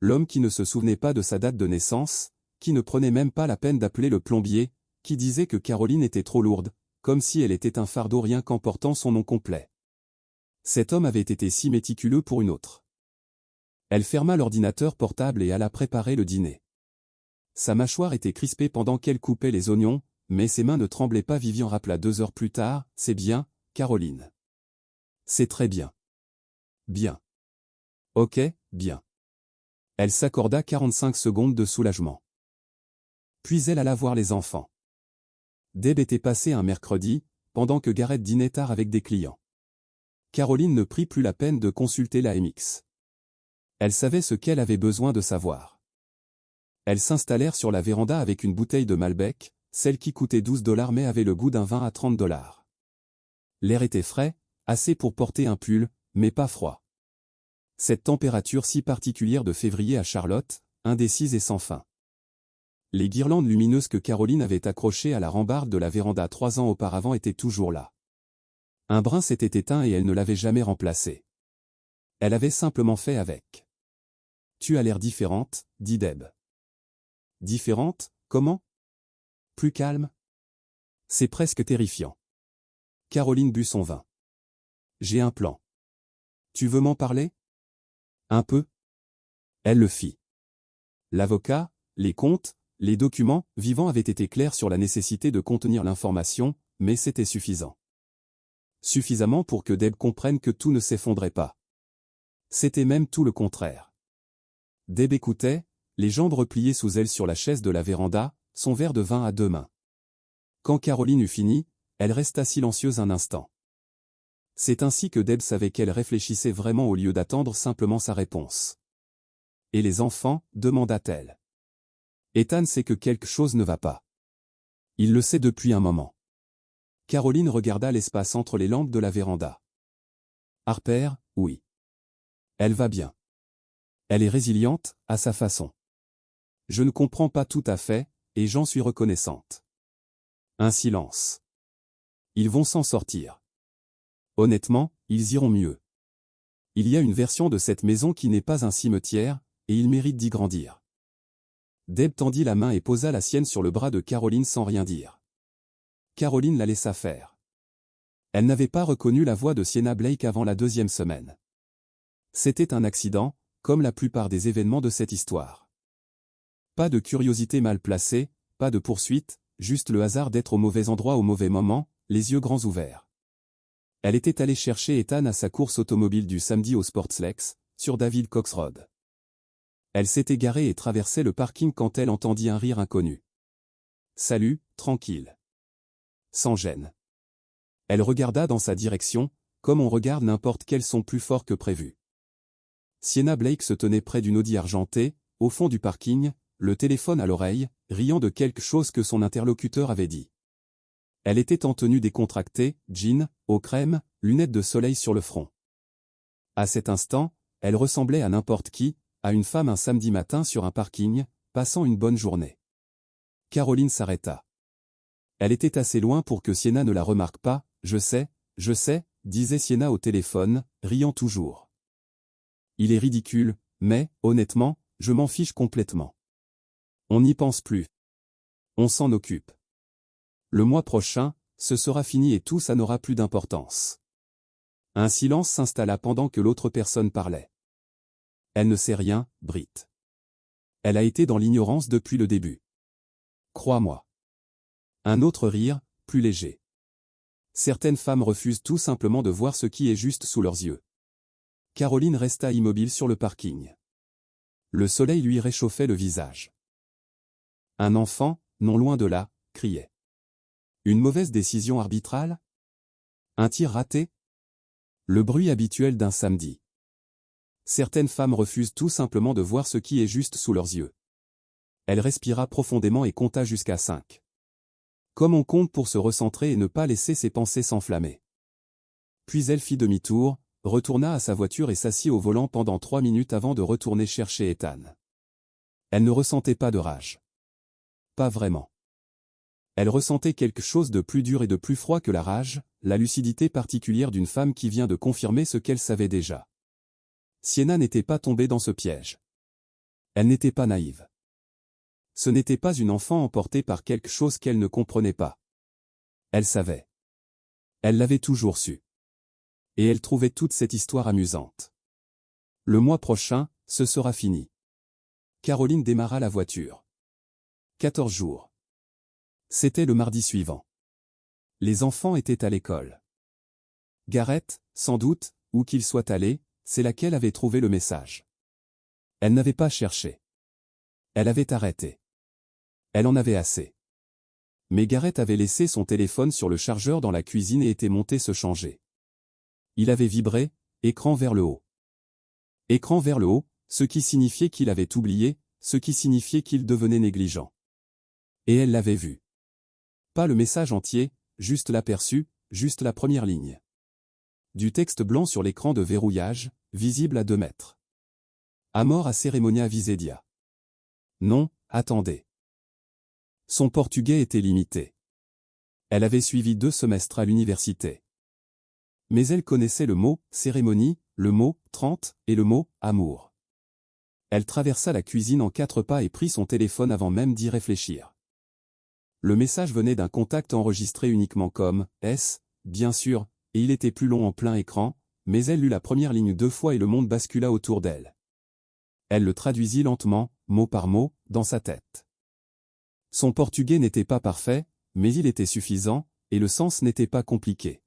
L'homme qui ne se souvenait pas de sa date de naissance, qui ne prenait même pas la peine d'appeler le plombier, qui disait que Caroline était trop lourde, comme si elle était un fardeau rien qu'en portant son nom complet. Cet homme avait été si méticuleux pour une autre. Elle ferma l'ordinateur portable et alla préparer le dîner. Sa mâchoire était crispée pendant qu'elle coupait les oignons, mais ses mains ne tremblaient pas. Vivien rappela 2 heures plus tard, « C'est bien, Caroline. »« C'est très bien. »« Bien. »« Ok, bien. » Elle s'accorda 45 secondes de soulagement. Puis elle alla voir les enfants. Deb était passée un mercredi, pendant que Garrett dînait tard avec des clients. Caroline ne prit plus la peine de consulter la MX. Elle savait ce qu'elle avait besoin de savoir. Elles s'installèrent sur la véranda avec une bouteille de Malbec, celle qui coûtait 12 $ mais avait le goût d'un vin à 30 $. L'air était frais, assez pour porter un pull, mais pas froid. Cette température si particulière de février à Charlotte, indécise et sans fin. Les guirlandes lumineuses que Caroline avait accrochées à la rambarde de la véranda 3 ans auparavant étaient toujours là. Un brin s'était éteint et elle ne l'avait jamais remplacé. Elle avait simplement fait avec. « Tu as l'air différente, » dit Deb. « Différente, comment ? Plus calme ? C'est presque terrifiant. » Caroline but son vin. « J'ai un plan. Tu veux m'en parler ? Un peu ? » Elle le fit. L'avocat, les comptes, les documents, Vivant avait été clair sur la nécessité de contenir l'information, mais c'était suffisant. Suffisamment pour que Deb comprenne que tout ne s'effondrait pas. C'était même tout le contraire. Deb écoutait, les jambes repliées sous elle sur la chaise de la véranda, son verre de vin à 2 mains. Quand Caroline eut fini, elle resta silencieuse un instant. C'est ainsi que Deb savait qu'elle réfléchissait vraiment au lieu d'attendre simplement sa réponse. « Et les enfants ?» demanda-t-elle. « Ethan sait que quelque chose ne va pas. Il le sait depuis un moment. » Caroline regarda l'espace entre les lampes de la véranda. « Harper, oui. Elle va bien. Elle est résiliente, à sa façon. Je ne comprends pas tout à fait, et j'en suis reconnaissante. » Un silence. Ils vont s'en sortir. Honnêtement, ils iront mieux. Il y a une version de cette maison qui n'est pas un cimetière, et ils méritent d'y grandir. Deb tendit la main et posa la sienne sur le bras de Caroline sans rien dire. Caroline la laissa faire. Elle n'avait pas reconnu la voix de Sienna Blake avant la 2e semaine. C'était un accident, comme la plupart des événements de cette histoire. Pas de curiosité mal placée, pas de poursuite, juste le hasard d'être au mauvais endroit au mauvais moment, les yeux grands ouverts. Elle était allée chercher Ethan à sa course automobile du samedi au Sportslex, sur David Cox Road. Elle s'était garée et traversait le parking quand elle entendit un rire inconnu. « Salut, tranquille. » Sans gêne. Elle regarda dans sa direction, comme on regarde n'importe quel son plus fort que prévu. Sienna Blake se tenait près d'une Audi argentée, au fond du parking, le téléphone à l'oreille, riant de quelque chose que son interlocuteur avait dit. Elle était en tenue décontractée, jean, eau crème, lunettes de soleil sur le front. À cet instant, elle ressemblait à n'importe qui, à une femme un samedi matin sur un parking, passant une bonne journée. Caroline s'arrêta. Elle était assez loin pour que Sienna ne la remarque pas. Je sais, disait Sienna au téléphone, riant toujours. Il est ridicule, mais, honnêtement, je m'en fiche complètement. On n'y pense plus. On s'en occupe. Le mois prochain, ce sera fini et tout ça n'aura plus d'importance. Un silence s'installa pendant que l'autre personne parlait. Elle ne sait rien, Brit. Elle a été dans l'ignorance depuis le début. Crois-moi. Un autre rire, plus léger. Certaines femmes refusent tout simplement de voir ce qui est juste sous leurs yeux. Caroline resta immobile sur le parking. Le soleil lui réchauffait le visage. Un enfant, non loin de là, criait. Une mauvaise décision arbitrale? Un tir raté? Le bruit habituel d'un samedi. Certaines femmes refusent tout simplement de voir ce qui est juste sous leurs yeux. Elle respira profondément et compta jusqu'à 5. Comme on compte pour se recentrer et ne pas laisser ses pensées s'enflammer. Puis elle fit demi-tour, retourna à sa voiture et s'assit au volant pendant 3 minutes avant de retourner chercher Ethan. Elle ne ressentait pas de rage. Pas vraiment. Elle ressentait quelque chose de plus dur et de plus froid que la rage, la lucidité particulière d'une femme qui vient de confirmer ce qu'elle savait déjà. Sienna n'était pas tombée dans ce piège. Elle n'était pas naïve. Ce n'était pas une enfant emportée par quelque chose qu'elle ne comprenait pas. Elle savait. Elle l'avait toujours su. Et elle trouvait toute cette histoire amusante. Le mois prochain, ce sera fini. Caroline démarra la voiture. 14 jours. C'était le mardi suivant. Les enfants étaient à l'école. Gareth, sans doute, où qu'il soit allé, c'est là qu'elle avait trouvé le message. Elle n'avait pas cherché. Elle avait arrêté. Elle en avait assez. Mais Gareth avait laissé son téléphone sur le chargeur dans la cuisine et était monté se changer. Il avait vibré, écran vers le haut. Écran vers le haut, ce qui signifiait qu'il avait oublié, ce qui signifiait qu'il devenait négligent. Et elle l'avait vu. Pas le message entier, juste l'aperçu, juste la première ligne. Du texte blanc sur l'écran de verrouillage, visible à 2 mètres. Amor a ceremonia visedia. Non, attendez. Son portugais était limité. Elle avait suivi 2 semestres à l'université. Mais elle connaissait le mot « cérémonie », le mot « 30 » et le mot « amour ». Elle traversa la cuisine en 4 pas et prit son téléphone avant même d'y réfléchir. Le message venait d'un contact enregistré uniquement comme « S », bien sûr, et il était plus long en plein écran, mais elle lut la première ligne 2 fois et le monde bascula autour d'elle. Elle le traduisit lentement, mot par mot, dans sa tête. Son portugais n'était pas parfait, mais il était suffisant, et le sens n'était pas compliqué.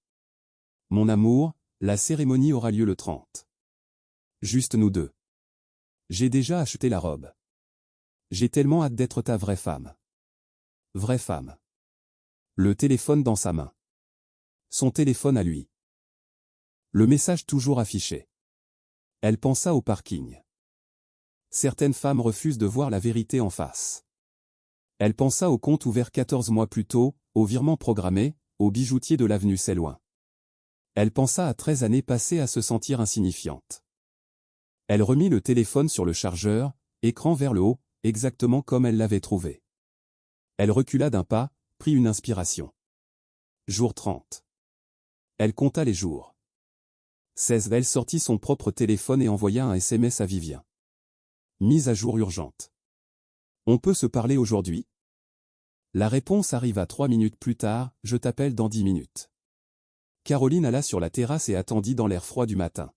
Mon amour, la cérémonie aura lieu le 30. Juste nous deux. J'ai déjà acheté la robe. J'ai tellement hâte d'être ta vraie femme. Vraie femme. Le téléphone dans sa main. Son téléphone à lui. Le message toujours affiché. Elle pensa au parking. Certaines femmes refusent de voir la vérité en face. Elle pensa au compte ouvert 14 mois plus tôt, au virement programmé, au bijoutier de l'avenue C'est-Loin. Elle pensa à 13 années passées à se sentir insignifiante. Elle remit le téléphone sur le chargeur, écran vers le haut, exactement comme elle l'avait trouvé. Elle recula d'un pas, prit une inspiration. Jour 30. Elle compta les jours. 16. Elle sortit son propre téléphone et envoya un SMS à Vivien. Mise à jour urgente. On peut se parler aujourd'hui? La réponse arriva 3 minutes plus tard, je t'appelle dans 10 minutes. Caroline alla sur la terrasse et attendit dans l'air froid du matin.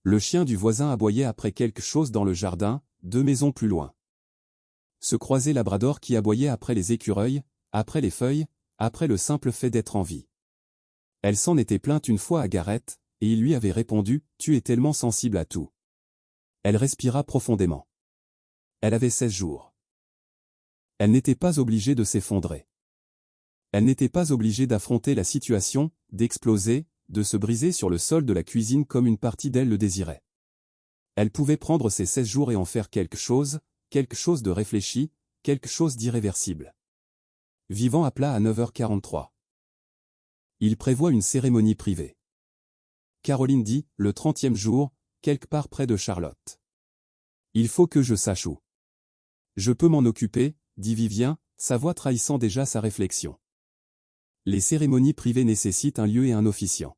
Le chien du voisin aboyait après quelque chose dans le jardin, 2 maisons plus loin. Se croisait Labrador qui aboyait après les écureuils, après les feuilles, après le simple fait d'être en vie. Elle s'en était plainte une fois à Gareth, et il lui avait répondu « Tu es tellement sensible à tout ». Elle respira profondément. Elle avait 16 jours. Elle n'était pas obligée de s'effondrer. Elle n'était pas obligée d'affronter la situation, d'exploser, de se briser sur le sol de la cuisine comme une partie d'elle le désirait. Elle pouvait prendre ses 16 jours et en faire quelque chose quelque chose de réfléchi, quelque chose d'irréversible. Vivant appela à 9h43. Il prévoit une cérémonie privée. Caroline dit, le 30e jour, quelque part près de Charlotte. Il faut que je sache où. Je peux m'en occuper, dit Vivien, sa voix trahissant déjà sa réflexion. Les cérémonies privées nécessitent un lieu et un officiant.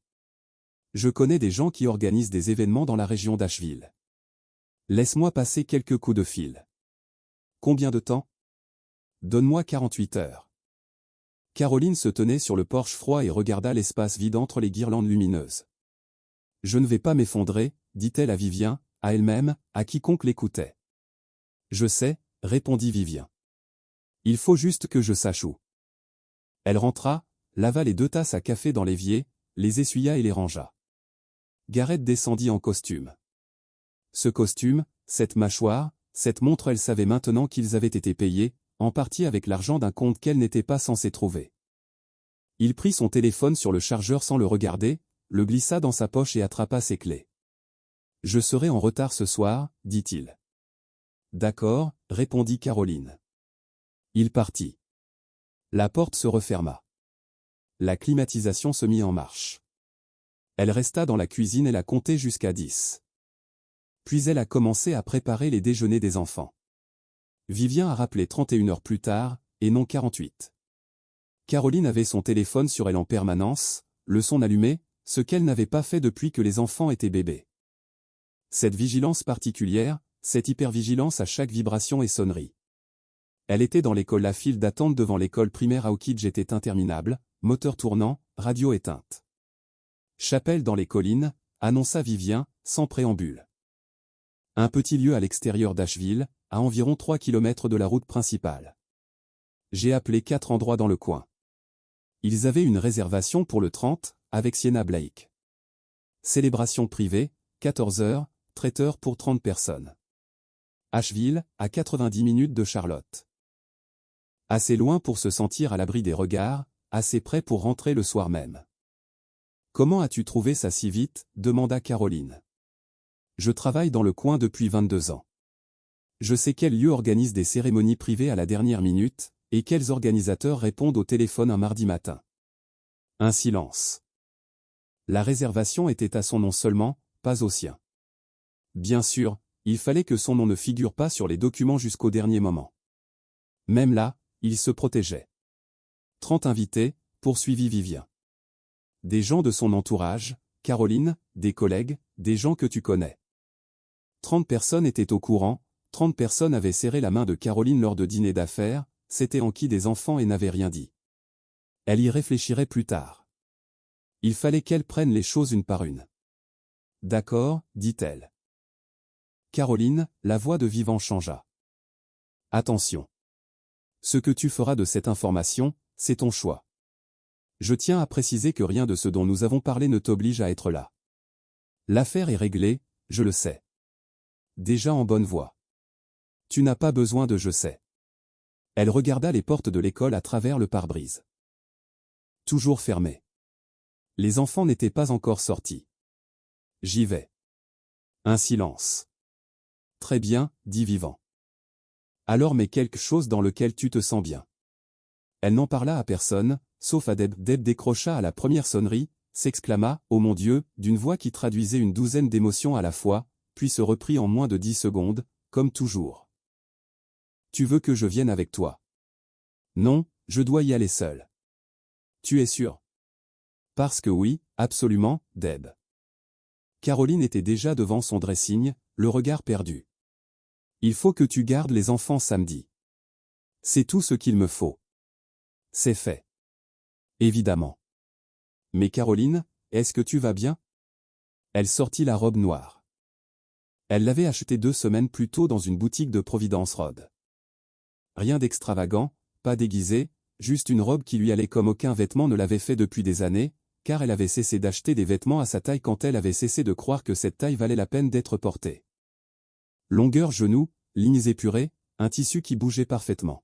Je connais des gens qui organisent des événements dans la région d'Asheville. Laisse-moi passer quelques coups de fil. Combien de temps? Donne-moi 48 heures. Caroline se tenait sur le porche froid et regarda l'espace vide entre les guirlandes lumineuses. Je ne vais pas m'effondrer, dit-elle à Vivien, à elle-même, à quiconque l'écoutait. Je sais, répondit Vivien. Il faut juste que je sache où. Elle rentra, lava les 2 tasses à café dans l'évier, les essuya et les rangea. Gareth descendit en costume. Ce costume, cette mâchoire, cette montre, elle savait maintenant qu'ils avaient été payés, en partie avec l'argent d'un compte qu'elle n'était pas censée trouver. Il prit son téléphone sur le chargeur sans le regarder, le glissa dans sa poche et attrapa ses clés. « Je serai en retard ce soir, dit-il. »« D'accord, » répondit Caroline. Il partit. La porte se referma. La climatisation se mit en marche. Elle resta dans la cuisine et la comptait jusqu'à 10. Puis elle a commencé à préparer les déjeuners des enfants. Vivien a rappelé 31 heures plus tard, et non 48. Caroline avait son téléphone sur elle en permanence, le son allumé, ce qu'elle n'avait pas fait depuis que les enfants étaient bébés. Cette vigilance particulière, cette hypervigilance à chaque vibration et sonnerie. Elle était dans l'école, la file d'attente devant l'école primaire Hawkidge était interminable, moteur tournant, radio éteinte. Chapelle dans les collines, annonça Vivien, sans préambule. Un petit lieu à l'extérieur d'Asheville, à environ 3 km de la route principale. J'ai appelé 4 endroits dans le coin. Ils avaient une réservation pour le 30, avec Sienna Blake. Célébration privée, 14h, traiteur pour 30 personnes. Asheville, à 90 minutes de Charlotte. Assez loin pour se sentir à l'abri des regards, assez près pour rentrer le soir même. « Comment as-tu trouvé ça si vite ?» demanda Caroline. « Je travaille dans le coin depuis 22 ans. Je sais quel lieu organise des cérémonies privées à la dernière minute, et quels organisateurs répondent au téléphone un mardi matin. » Un silence. La réservation était à son nom seulement, pas au sien. Bien sûr, il fallait que son nom ne figure pas sur les documents jusqu'au dernier moment. Même là, il se protégeait. 30 invités, poursuivit Vivien. Des gens de son entourage, Caroline, des collègues, des gens que tu connais. 30 personnes étaient au courant, 30 personnes avaient serré la main de Caroline lors de dîners d'affaires, s'étaient enquis des enfants et n'avaient rien dit. Elle y réfléchirait plus tard. Il fallait qu'elle prenne les choses une par une. D'accord, dit-elle. Caroline, la voix de Vivant changea. Attention. Ce que tu feras de cette information, c'est ton choix. Je tiens à préciser que rien de ce dont nous avons parlé ne t'oblige à être là. L'affaire est réglée, je le sais. Déjà en bonne voie. Tu n'as pas besoin de je sais. Elle regarda les portes de l'école à travers le pare-brise. Toujours fermées. Les enfants n'étaient pas encore sortis. J'y vais. Un silence. Très bien, dit Vivant. Alors mets quelque chose dans lequel tu te sens bien. Elle n'en parla à personne, sauf à Deb. Deb décrocha à la première sonnerie, s'exclama « Oh mon Dieu !» d'une voix qui traduisait une douzaine d'émotions à la fois, puis se reprit en moins de 10 secondes, comme toujours. « Tu veux que je vienne avec toi ?»« Non, je dois y aller seul. »« Tu es sûr ?»« Parce que oui, absolument, Deb. » Caroline était déjà devant son dressing, le regard perdu. « Il faut que tu gardes les enfants samedi. C'est tout ce qu'il me faut. » C'est fait. Évidemment. Mais Caroline, est-ce que tu vas bien? Elle sortit la robe noire. Elle l'avait achetée 2 semaines plus tôt dans une boutique de Providence Road. Rien d'extravagant, pas déguisé, juste une robe qui lui allait comme aucun vêtement ne l'avait fait depuis des années, car elle avait cessé d'acheter des vêtements à sa taille quand elle avait cessé de croire que cette taille valait la peine d'être portée. Longueur genou, lignes épurées, un tissu qui bougeait parfaitement.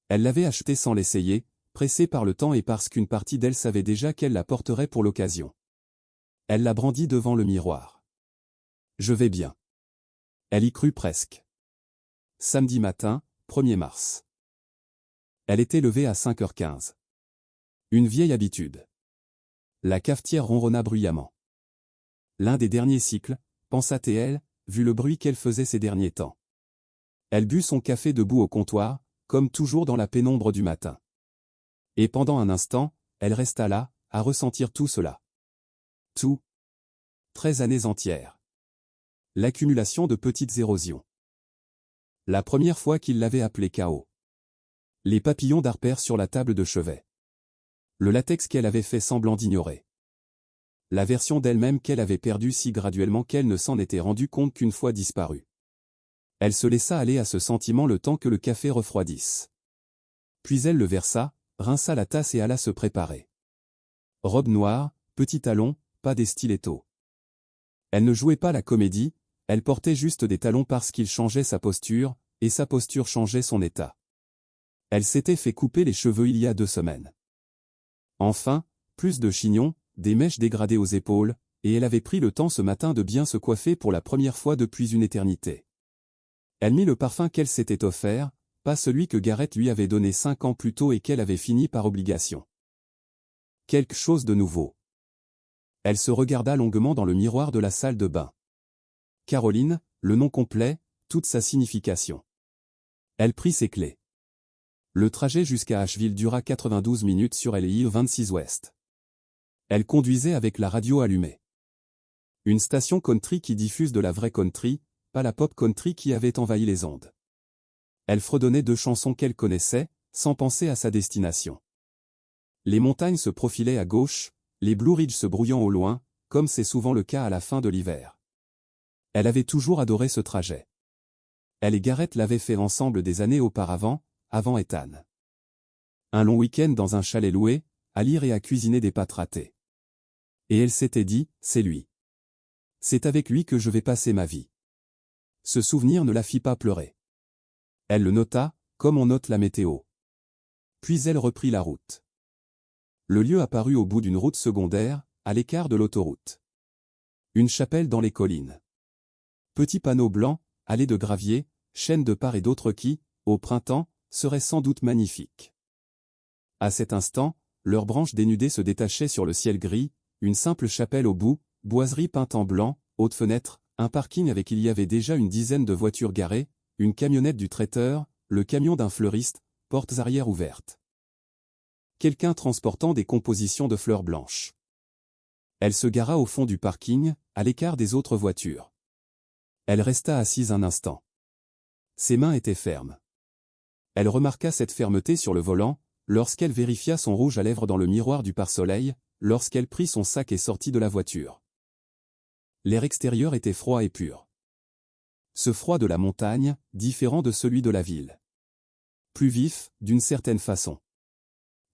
Elle l'avait acheté sans l'essayer, pressée par le temps et parce qu'une partie d'elle savait déjà qu'elle la porterait pour l'occasion. Elle la brandit devant le miroir. « Je vais bien. » Elle y crut presque. samedi matin, 1er mars. Elle était levée à 5h15. Une vieille habitude. La cafetière ronronna bruyamment. L'un des derniers cycles, pensa-t-elle, vu le bruit qu'elle faisait ces derniers temps. Elle but son café debout au comptoir, comme toujours dans la pénombre du matin. Et pendant un instant, elle resta là, à ressentir tout cela. Tout. 13 années entières. L'accumulation de petites érosions. La première fois qu'il l'avait appelé chaos. Les papillons d'Harper sur la table de chevet. Le latex qu'elle avait fait semblant d'ignorer. La version d'elle-même qu'elle avait perdue si graduellement qu'elle ne s'en était rendue compte qu'une fois disparue. Elle se laissa aller à ce sentiment le temps que le café refroidisse. Puis elle le versa, rinça la tasse et alla se préparer. Robe noire, petit talon, pas des stilettos. Elle ne jouait pas la comédie, elle portait juste des talons parce qu'il changeait sa posture, et sa posture changeait son état. Elle s'était fait couper les cheveux il y a 2 semaines. Enfin, plus de chignons, des mèches dégradées aux épaules, et elle avait pris le temps ce matin de bien se coiffer pour la première fois depuis une éternité. Elle mit le parfum qu'elle s'était offert, pas celui que Gareth lui avait donné 5 ans plus tôt et qu'elle avait fini par obligation. Quelque chose de nouveau. Elle se regarda longuement dans le miroir de la salle de bain. Caroline, le nom complet, toute sa signification. Elle prit ses clés. Le trajet jusqu'à Asheville dura 92 minutes sur LI 26 Ouest. Elle conduisait avec la radio allumée. Une station country qui diffuse de la vraie country, pas la pop country qui avait envahi les ondes. Elle fredonnait 2 chansons qu'elle connaissait, sans penser à sa destination. Les montagnes se profilaient à gauche, les Blue Ridge se brouillant au loin, comme c'est souvent le cas à la fin de l'hiver. Elle avait toujours adoré ce trajet. Elle et Gareth l'avaient fait ensemble des années auparavant, avant Ethan. Un long week-end dans un chalet loué, à lire et à cuisiner des pâtes ratées. Et elle s'était dit, c'est lui. C'est avec lui que je vais passer ma vie. Ce souvenir ne la fit pas pleurer. Elle le nota, comme on note la météo. Puis elle reprit la route. Le lieu apparut au bout d'une route secondaire, à l'écart de l'autoroute. Une chapelle dans les collines. Petit panneau blanc, allée de gravier, chêne de part et d'autre qui, au printemps, serait sans doute magnifique. À cet instant, leurs branches dénudées se détachaient sur le ciel gris, une simple chapelle au bout, boiserie peinte en blanc, haute fenêtre, un parking avec il y avait déjà une dizaine de voitures garées, une camionnette du traiteur, le camion d'un fleuriste, portes arrière ouvertes. Quelqu'un transportant des compositions de fleurs blanches. Elle se gara au fond du parking, à l'écart des autres voitures. Elle resta assise un instant. Ses mains étaient fermes. Elle remarqua cette fermeté sur le volant, lorsqu'elle vérifia son rouge à lèvres dans le miroir du pare-soleil, lorsqu'elle prit son sac et sortit de la voiture. L'air extérieur était froid et pur. Ce froid de la montagne, différent de celui de la ville. Plus vif, d'une certaine façon.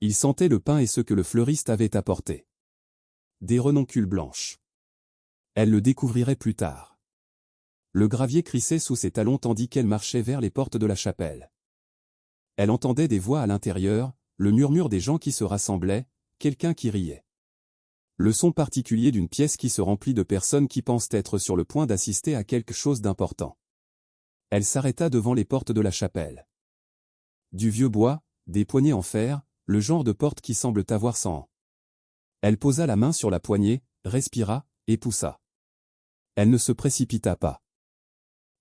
Il sentait le pain et ce que le fleuriste avait apporté. Des renoncules blanches. Elle le découvrirait plus tard. Le gravier crissait sous ses talons tandis qu'elle marchait vers les portes de la chapelle. Elle entendait des voix à l'intérieur, le murmure des gens qui se rassemblaient, quelqu'un qui riait. Le son particulier d'une pièce qui se remplit de personnes qui pensent être sur le point d'assister à quelque chose d'important. Elle s'arrêta devant les portes de la chapelle. Du vieux bois, des poignées en fer, le genre de porte qui semble avoir 100 ans. Elle posa la main sur la poignée, respira, et poussa. Elle ne se précipita pas.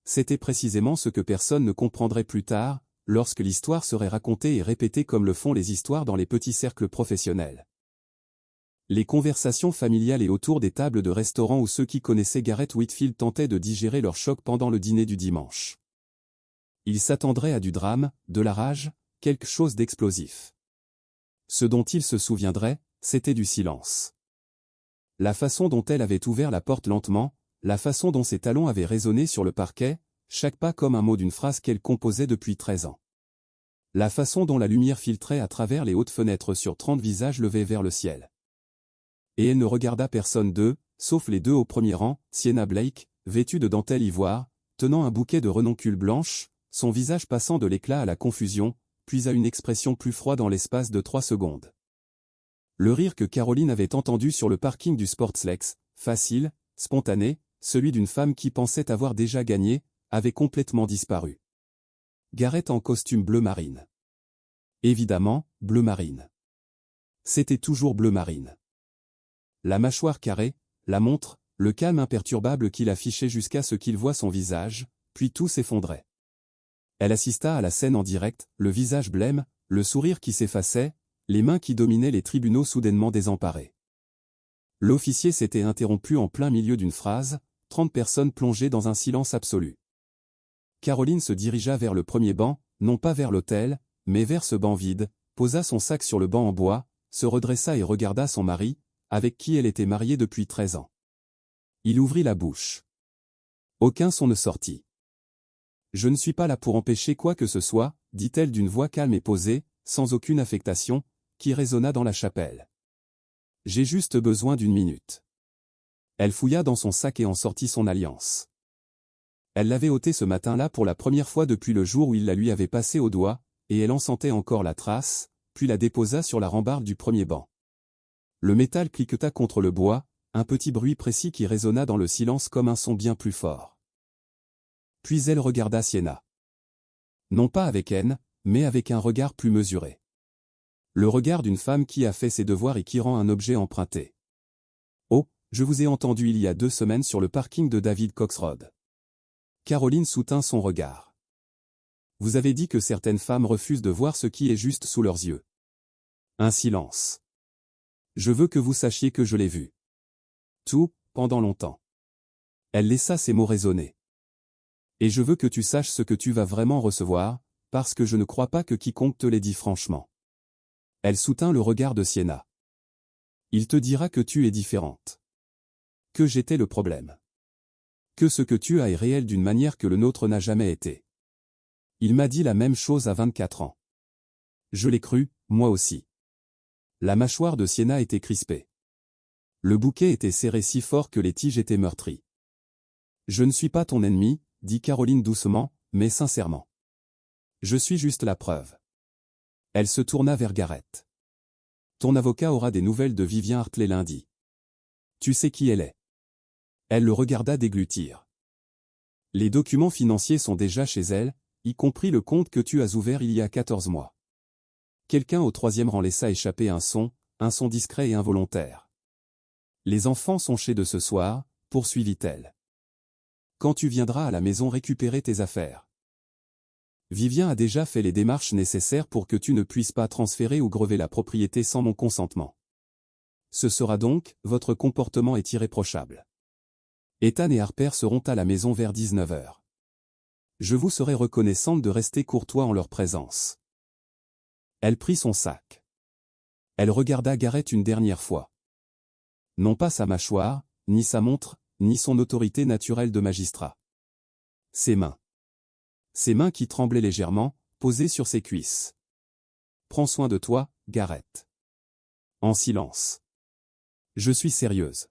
C'était précisément ce que personne ne comprendrait plus tard, lorsque l'histoire serait racontée et répétée comme le font les histoires dans les petits cercles professionnels. Les conversations familiales et autour des tables de restaurants où ceux qui connaissaient Gareth Whitfield tentaient de digérer leur choc pendant le dîner du dimanche. Ils s'attendraient à du drame, de la rage, quelque chose d'explosif. Ce dont ils se souviendraient, c'était du silence. La façon dont elle avait ouvert la porte lentement, la façon dont ses talons avaient résonné sur le parquet, chaque pas comme un mot d'une phrase qu'elle composait depuis 13 ans. La façon dont la lumière filtrait à travers les hautes fenêtres sur 30 visages levés vers le ciel. Et elle ne regarda personne d'eux, sauf les 2 au premier rang, Sienna Blake, vêtue de dentelle ivoire, tenant un bouquet de renoncules blanches, son visage passant de l'éclat à la confusion, puis à une expression plus froide en l'espace de 3 secondes. Le rire que Caroline avait entendu sur le parking du Sportslex, facile, spontané, celui d'une femme qui pensait avoir déjà gagné, avait complètement disparu. Gareth en costume bleu marine. Évidemment, bleu marine. C'était toujours bleu marine. La mâchoire carrée, la montre, le calme imperturbable qu'il affichait jusqu'à ce qu'il voie son visage, puis tout s'effondrait. Elle assista à la scène en direct, le visage blême, le sourire qui s'effaçait, les mains qui dominaient les tribunaux soudainement désemparés. L'officier s'était interrompu en plein milieu d'une phrase, 30 personnes plongées dans un silence absolu. Caroline se dirigea vers le premier banc, non pas vers l'autel, mais vers ce banc vide, posa son sac sur le banc en bois, se redressa et regarda son mari, avec qui elle était mariée depuis 13 ans. Il ouvrit la bouche. Aucun son ne sortit. « Je ne suis pas là pour empêcher quoi que ce soit, » dit-elle d'une voix calme et posée, sans aucune affectation, qui résonna dans la chapelle. « J'ai juste besoin d'une minute. » Elle fouilla dans son sac et en sortit son alliance. Elle l'avait ôtée ce matin-là pour la première fois depuis le jour où il la lui avait passée au doigt, et elle en sentait encore la trace, puis la déposa sur la rambarde du premier banc. Le métal cliqueta contre le bois, un petit bruit précis qui résonna dans le silence comme un son bien plus fort. Puis elle regarda Sienna. Non pas avec haine, mais avec un regard plus mesuré. Le regard d'une femme qui a fait ses devoirs et qui rend un objet emprunté. « Oh, je vous ai entendu il y a 2 semaines sur le parking de David Cox Road. » Caroline soutint son regard. « Vous avez dit que certaines femmes refusent de voir ce qui est juste sous leurs yeux. » Un silence. « Je veux que vous sachiez que je l'ai vu. Tout, pendant longtemps. » Elle laissa ces mots résonner. « Et je veux que tu saches ce que tu vas vraiment recevoir, parce que je ne crois pas que quiconque te l'ait dit franchement. » Elle soutint le regard de Sienna. « Il te dira que tu es différente. Que j'étais le problème. Que ce que tu as est réel d'une manière que le nôtre n'a jamais été. Il m'a dit la même chose à 24 ans. Je l'ai cru, moi aussi. » La mâchoire de Sienna était crispée. Le bouquet était serré si fort que les tiges étaient meurtries. « Je ne suis pas ton ennemi, » dit Caroline doucement, mais sincèrement. « Je suis juste la preuve. » Elle se tourna vers Gareth. « Ton avocat aura des nouvelles de Vivien Hartley lundi. Tu sais qui elle est. » Elle le regarda déglutir. « Les documents financiers sont déjà chez elle, y compris le compte que tu as ouvert il y a 14 mois. » Quelqu'un au 3e rang laissa échapper un son discret et involontaire. « Les enfants sont chez de ce soir, » poursuivit-elle. « Quand tu viendras à la maison récupérer tes affaires. Vivien a déjà fait les démarches nécessaires pour que tu ne puisses pas transférer ou grever la propriété sans mon consentement. Ce sera donc, votre comportement est irréprochable. Ethan et Harper seront à la maison vers 19 h. Je vous serai reconnaissante de rester courtois en leur présence. » Elle prit son sac. Elle regarda Gareth une dernière fois. Non pas sa mâchoire, ni sa montre, ni son autorité naturelle de magistrat. Ses mains. Ses mains qui tremblaient légèrement, posées sur ses cuisses. « Prends soin de toi, Gareth. » En silence. « Je suis sérieuse. »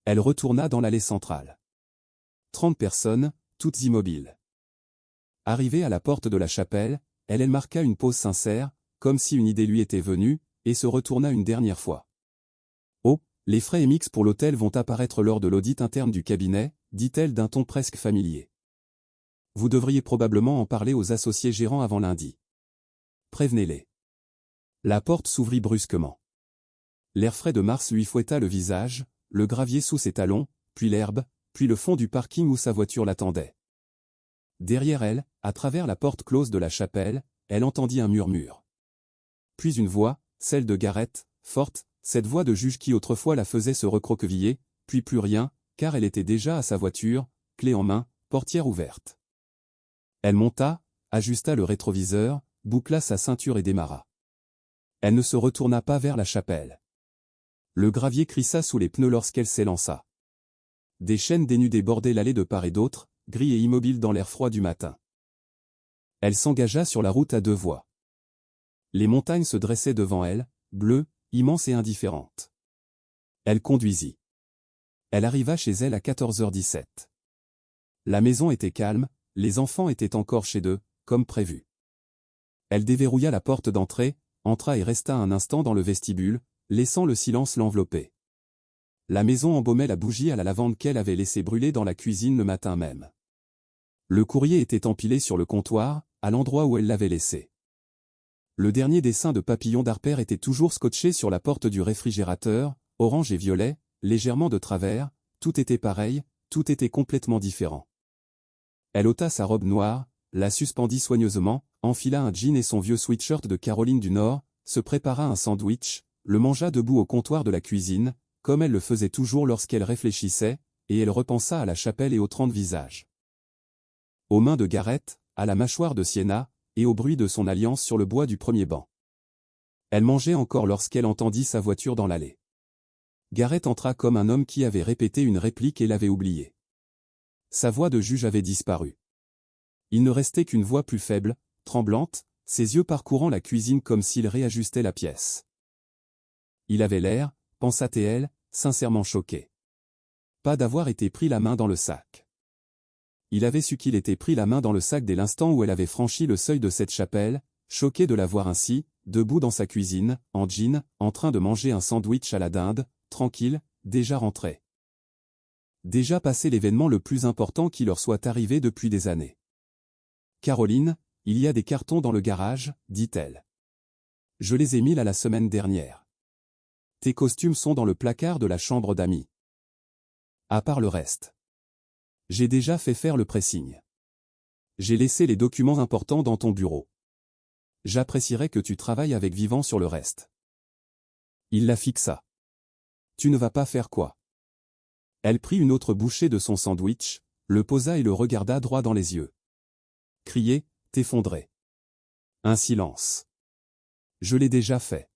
Elle retourna dans l'allée centrale. 30 personnes, toutes immobiles. Arrivée à la porte de la chapelle, elle marqua une pause sincère, comme si une idée lui était venue, et se retourna une dernière fois. « Oh, les frais MX pour l'hôtel vont apparaître lors de l'audit interne du cabinet, » dit-elle d'un ton presque familier. « Vous devriez probablement en parler aux associés gérants avant lundi. Prévenez-les. » La porte s'ouvrit brusquement. L'air frais de mars lui fouetta le visage, le gravier sous ses talons, puis l'herbe, puis le fond du parking où sa voiture l'attendait. Derrière elle, à travers la porte close de la chapelle, elle entendit un murmure. Puis une voix, celle de Gareth, forte, cette voix de juge qui autrefois la faisait se recroqueviller, puis plus rien, car elle était déjà à sa voiture, clé en main, portière ouverte. Elle monta, ajusta le rétroviseur, boucla sa ceinture et démarra. Elle ne se retourna pas vers la chapelle. Le gravier crissa sous les pneus lorsqu'elle s'élança. Des chaînes dénudées bordaient l'allée de part et d'autre, gris et immobiles dans l'air froid du matin. Elle s'engagea sur la route à 2 voies. Les montagnes se dressaient devant elle, bleues, immenses et indifférentes. Elle conduisit. Elle arriva chez elle à 14h17. La maison était calme, les enfants étaient encore chez eux, comme prévu. Elle déverrouilla la porte d'entrée, entra et resta un instant dans le vestibule, laissant le silence l'envelopper. La maison embaumait la bougie à la lavande qu'elle avait laissée brûler dans la cuisine le matin même. Le courrier était empilé sur le comptoir, à l'endroit où elle l'avait laissé. Le dernier dessin de papillon d'Harper était toujours scotché sur la porte du réfrigérateur, orange et violet, légèrement de travers, tout était pareil, tout était complètement différent. Elle ôta sa robe noire, la suspendit soigneusement, enfila un jean et son vieux sweatshirt de Caroline du Nord, se prépara un sandwich, le mangea debout au comptoir de la cuisine, comme elle le faisait toujours lorsqu'elle réfléchissait, et elle repensa à la chapelle et aux 30 visages. Aux mains de Gareth, à la mâchoire de Sienna, et au bruit de son alliance sur le bois du premier banc. Elle mangeait encore lorsqu'elle entendit sa voiture dans l'allée. Gareth entra comme un homme qui avait répété une réplique et l'avait oubliée. Sa voix de juge avait disparu. Il ne restait qu'une voix plus faible, tremblante, ses yeux parcourant la cuisine comme s'il réajustait la pièce. Il avait l'air, pensa T.L., sincèrement choqué. Pas d'avoir été pris la main dans le sac. Il avait su qu'il était pris la main dans le sac dès l'instant où elle avait franchi le seuil de cette chapelle, choqué de la voir ainsi, debout dans sa cuisine, en jean, en train de manger un sandwich à la dinde, tranquille, déjà rentrée. Déjà passé l'événement le plus important qui leur soit arrivé depuis des années. « Caroline, il y a des cartons dans le garage, dit-elle. Je les ai mis là la semaine dernière. Tes costumes sont dans le placard de la chambre d'amis. À part le reste. J'ai déjà fait faire le pressing. J'ai laissé les documents importants dans ton bureau. J'apprécierais que tu travailles avec Vivant sur le reste. » Il la fixa. « Tu ne vas pas faire quoi ?» Elle prit une autre bouchée de son sandwich, le posa et le regarda droit dans les yeux. Crier, t'effondrer. Un silence. Je l'ai déjà fait.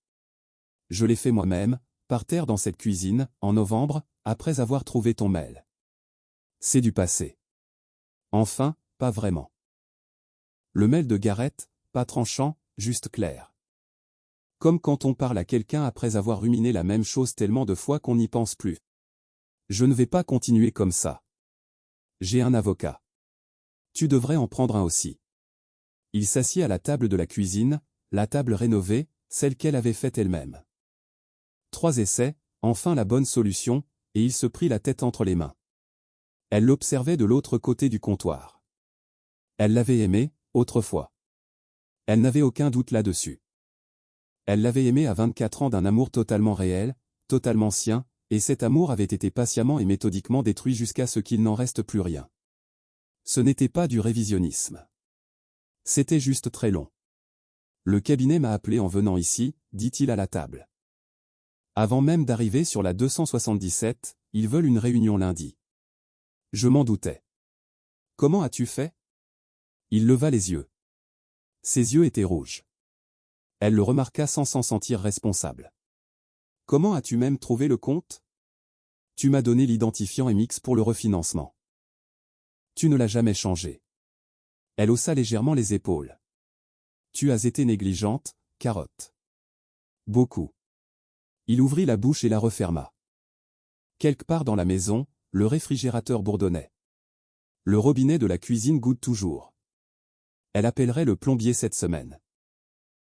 Je l'ai fait moi-même, par terre dans cette cuisine, en novembre, après avoir trouvé ton mail. C'est du passé. Enfin, pas vraiment. Le mail de Gareth, pas tranchant, juste clair. Comme quand on parle à quelqu'un après avoir ruminé la même chose tellement de fois qu'on n'y pense plus. Je ne vais pas continuer comme ça. J'ai un avocat. Tu devrais en prendre un aussi. Il s'assit à la table de la cuisine, la table rénovée, celle qu'elle avait faite elle-même. 3 essais, enfin la bonne solution, et il se prit la tête entre les mains. Elle l'observait de l'autre côté du comptoir. Elle l'avait aimé, autrefois. Elle n'avait aucun doute là-dessus. Elle l'avait aimé à 24 ans d'un amour totalement réel, totalement sien, et cet amour avait été patiemment et méthodiquement détruit jusqu'à ce qu'il n'en reste plus rien. Ce n'était pas du révisionnisme. C'était juste très long. Le cabinet m'a appelé en venant ici, dit-il à la table. Avant même d'arriver sur la 277, ils veulent une réunion lundi. Je m'en doutais. Comment as-tu fait? Il leva les yeux. Ses yeux étaient rouges. Elle le remarqua sans s'en sentir responsable. Comment as-tu même trouvé le compte? Tu m'as donné l'identifiant MX pour le refinancement. Tu ne l'as jamais changé. Elle haussa légèrement les épaules. Tu as été négligente, carotte. Beaucoup. Il ouvrit la bouche et la referma. Quelque part dans la maison, le réfrigérateur bourdonnait. Le robinet de la cuisine goutte toujours. Elle appellerait le plombier cette semaine.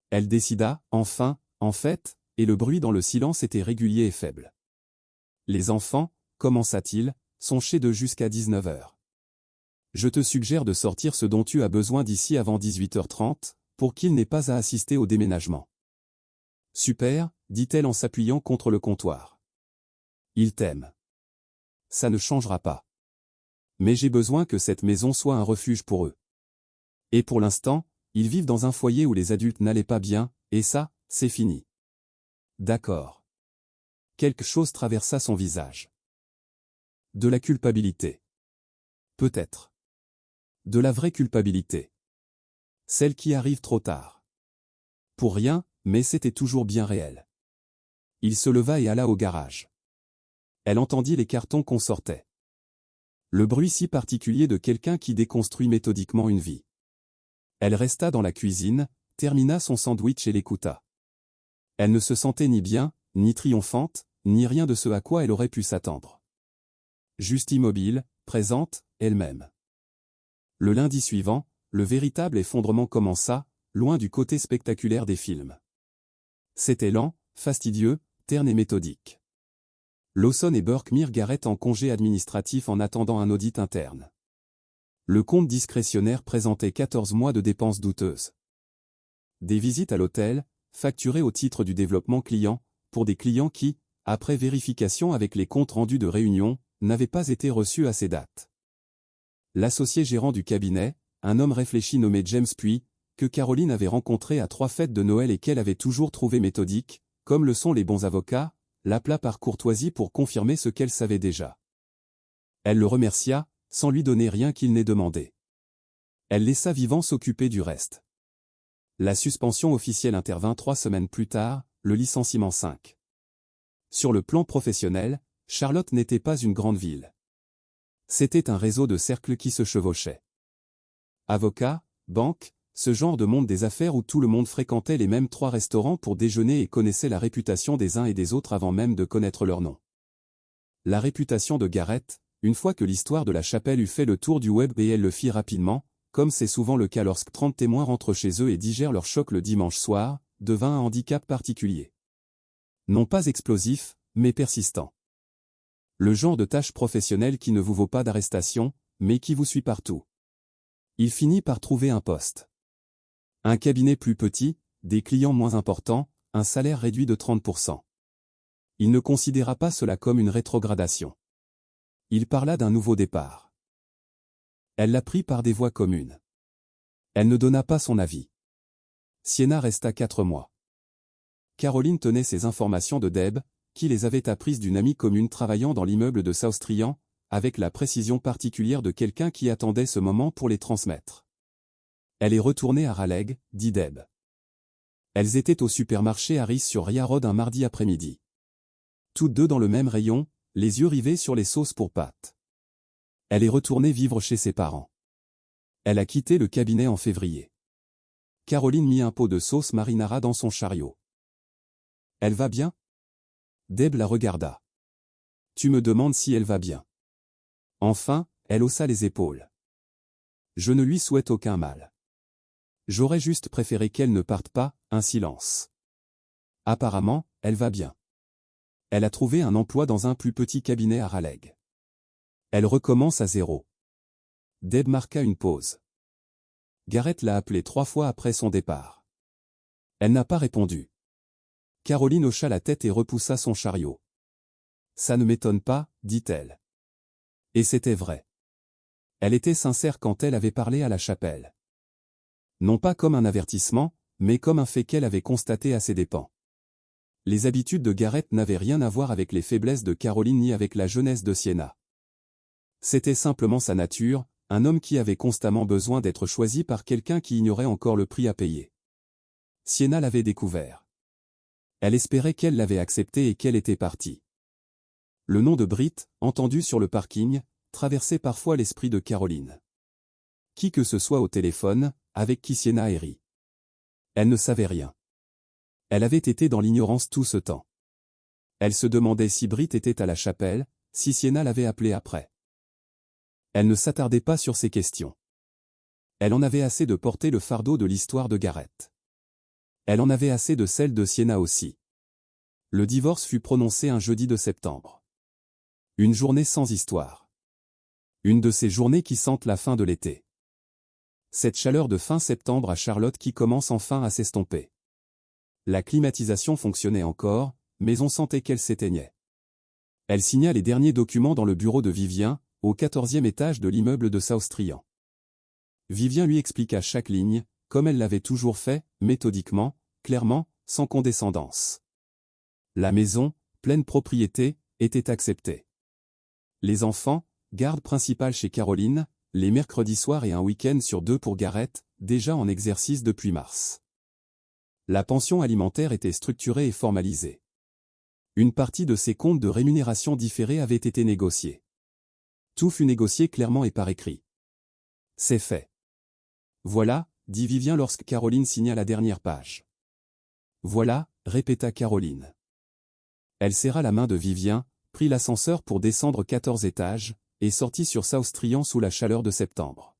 Elle décida, enfin, en fait, et le bruit dans le silence était régulier et faible. Les enfants, commença-t-il, sont chez d'eux jusqu'à 19h. Je te suggère de sortir ce dont tu as besoin d'ici avant 18h30, pour qu'il n'ait pas à assister au déménagement. Super, dit-elle en s'appuyant contre le comptoir. Il t'aime. Ça ne changera pas. Mais j'ai besoin que cette maison soit un refuge pour eux. Et pour l'instant, ils vivent dans un foyer où les adultes n'allaient pas bien, et ça, c'est fini. D'accord. Quelque chose traversa son visage. De la culpabilité. Peut-être. De la vraie culpabilité. Celle qui arrive trop tard. Pour rien, mais c'était toujours bien réel. Il se leva et alla au garage. Elle entendit les cartons qu'on sortait. Le bruit si particulier de quelqu'un qui déconstruit méthodiquement une vie. Elle resta dans la cuisine, termina son sandwich et l'écouta. Elle ne se sentait ni bien, ni triomphante, ni rien de ce à quoi elle aurait pu s'attendre. Juste immobile, présente, elle-même. Le lundi suivant, le véritable effondrement commença, loin du côté spectaculaire des films. C'était lent, fastidieux, terne et méthodique. Lawson et Burke mirent Gareth en congé administratif en attendant un audit interne. Le compte discrétionnaire présentait 14 mois de dépenses douteuses. Des visites à l'hôtel, facturées au titre du développement client, pour des clients qui, après vérification avec les comptes rendus de réunion, n'avaient pas été reçus à ces dates. L'associé gérant du cabinet, un homme réfléchi nommé James Puy, que Caroline avait rencontré à 3 fêtes de Noël et qu'elle avait toujours trouvé méthodique, comme le sont les bons avocats, l'appela par courtoisie pour confirmer ce qu'elle savait déjà. Elle le remercia, sans lui donner rien qu'il n'ait demandé. Elle laissa Vivant s'occuper du reste. La suspension officielle intervint 3 semaines plus tard, le licenciement 5. Sur le plan professionnel, Charlotte n'était pas une grande ville. C'était un réseau de cercles qui se chevauchaient. Avocats, banques, ce genre de monde des affaires où tout le monde fréquentait les mêmes 3 restaurants pour déjeuner et connaissait la réputation des uns et des autres avant même de connaître leur nom. La réputation de Gareth, une fois que l'histoire de la chapelle eut fait le tour du web et elle le fit rapidement, comme c'est souvent le cas lorsque 30 témoins rentrent chez eux et digèrent leur choc le dimanche soir, devint un handicap particulier. Non pas explosif, mais persistant. Le genre de tâche professionnelle qui ne vous vaut pas d'arrestation, mais qui vous suit partout. Il finit par trouver un poste. Un cabinet plus petit, des clients moins importants, un salaire réduit de 30%. Il ne considéra pas cela comme une rétrogradation. Il parla d'un nouveau départ. Elle l'apprit par des voies communes. Elle ne donna pas son avis. Sienna resta 4 mois. Caroline tenait ces informations de Deb, qui les avait apprises d'une amie commune travaillant dans l'immeuble de South Trian, avec la précision particulière de quelqu'un qui attendait ce moment pour les transmettre. Elle est retournée à Raleigh, dit Deb. Elles étaient au supermarché Harris sur Ria Road un mardi après-midi. Toutes deux dans le même rayon, les yeux rivés sur les sauces pour pâtes. Elle est retournée vivre chez ses parents. Elle a quitté le cabinet en février. Caroline mit un pot de sauce marinara dans son chariot. Elle va bien ? Deb la regarda. Tu me demandes si elle va bien. Enfin, elle haussa les épaules. Je ne lui souhaite aucun mal. J'aurais juste préféré qu'elle ne parte pas, un silence. Apparemment, elle va bien. Elle a trouvé un emploi dans un plus petit cabinet à Raleigh. Elle recommence à zéro. Deb marqua une pause. Gareth l'a appelée 3 fois après son départ. Elle n'a pas répondu. Caroline hocha la tête et repoussa son chariot. Ça ne m'étonne pas, dit-elle. Et c'était vrai. Elle était sincère quand elle avait parlé à la chapelle. Non pas comme un avertissement, mais comme un fait qu'elle avait constaté à ses dépens. Les habitudes de Gareth n'avaient rien à voir avec les faiblesses de Caroline ni avec la jeunesse de Sienna. C'était simplement sa nature, un homme qui avait constamment besoin d'être choisi par quelqu'un qui ignorait encore le prix à payer. Sienna l'avait découvert. Elle espérait qu'elle l'avait accepté et qu'elle était partie. Le nom de Britt, entendu sur le parking, traversait parfois l'esprit de Caroline. Qui que ce soit au téléphone, avec qui Sienna rit. Elle ne savait rien. Elle avait été dans l'ignorance tout ce temps. Elle se demandait si Britt était à la chapelle, si Sienna l'avait appelée après. Elle ne s'attardait pas sur ces questions. Elle en avait assez de porter le fardeau de l'histoire de Gareth. Elle en avait assez de celle de Sienna aussi. Le divorce fut prononcé un jeudi de septembre. Une journée sans histoire. Une de ces journées qui sentent la fin de l'été. Cette chaleur de fin septembre à Charlotte qui commence enfin à s'estomper. La climatisation fonctionnait encore, mais on sentait qu'elle s'éteignait. Elle signa les derniers documents dans le bureau de Vivien, au 14e étage de l'immeuble de South Trian. Vivien lui expliqua chaque ligne, comme elle l'avait toujours fait, méthodiquement, clairement, sans condescendance. La maison, pleine propriété, était acceptée. Les enfants, garde principale chez Caroline, les mercredis soirs et un week-end sur 2 pour Gareth, déjà en exercice depuis mars. La pension alimentaire était structurée et formalisée. Une partie de ses comptes de rémunération différée avait été négociée. Tout fut négocié clairement et par écrit. C'est fait. Voilà, dit Vivien lorsque Caroline signa la dernière page. Voilà, répéta Caroline. Elle serra la main de Vivien, prit l'ascenseur pour descendre 14 étages, et sortit sur South Trian sous la chaleur de septembre.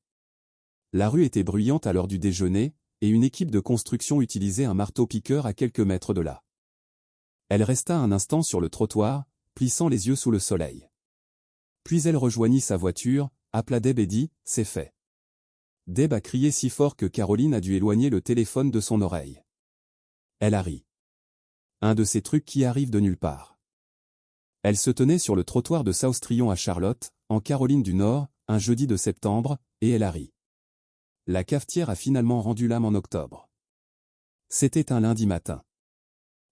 La rue était bruyante à l'heure du déjeuner, et une équipe de construction utilisait un marteau-piqueur à quelques mètres de là. Elle resta un instant sur le trottoir, plissant les yeux sous le soleil. Puis elle rejoignit sa voiture, appela Deb et dit « C'est fait ». Deb a crié si fort que Caroline a dû éloigner le téléphone de son oreille. Elle a ri. Un de ces trucs qui arrivent de nulle part. Elle se tenait sur le trottoir de South Tryon à Charlotte, en Caroline du Nord, un jeudi de septembre, et elle a ri. La cafetière a finalement rendu l'âme en octobre. C'était un lundi matin.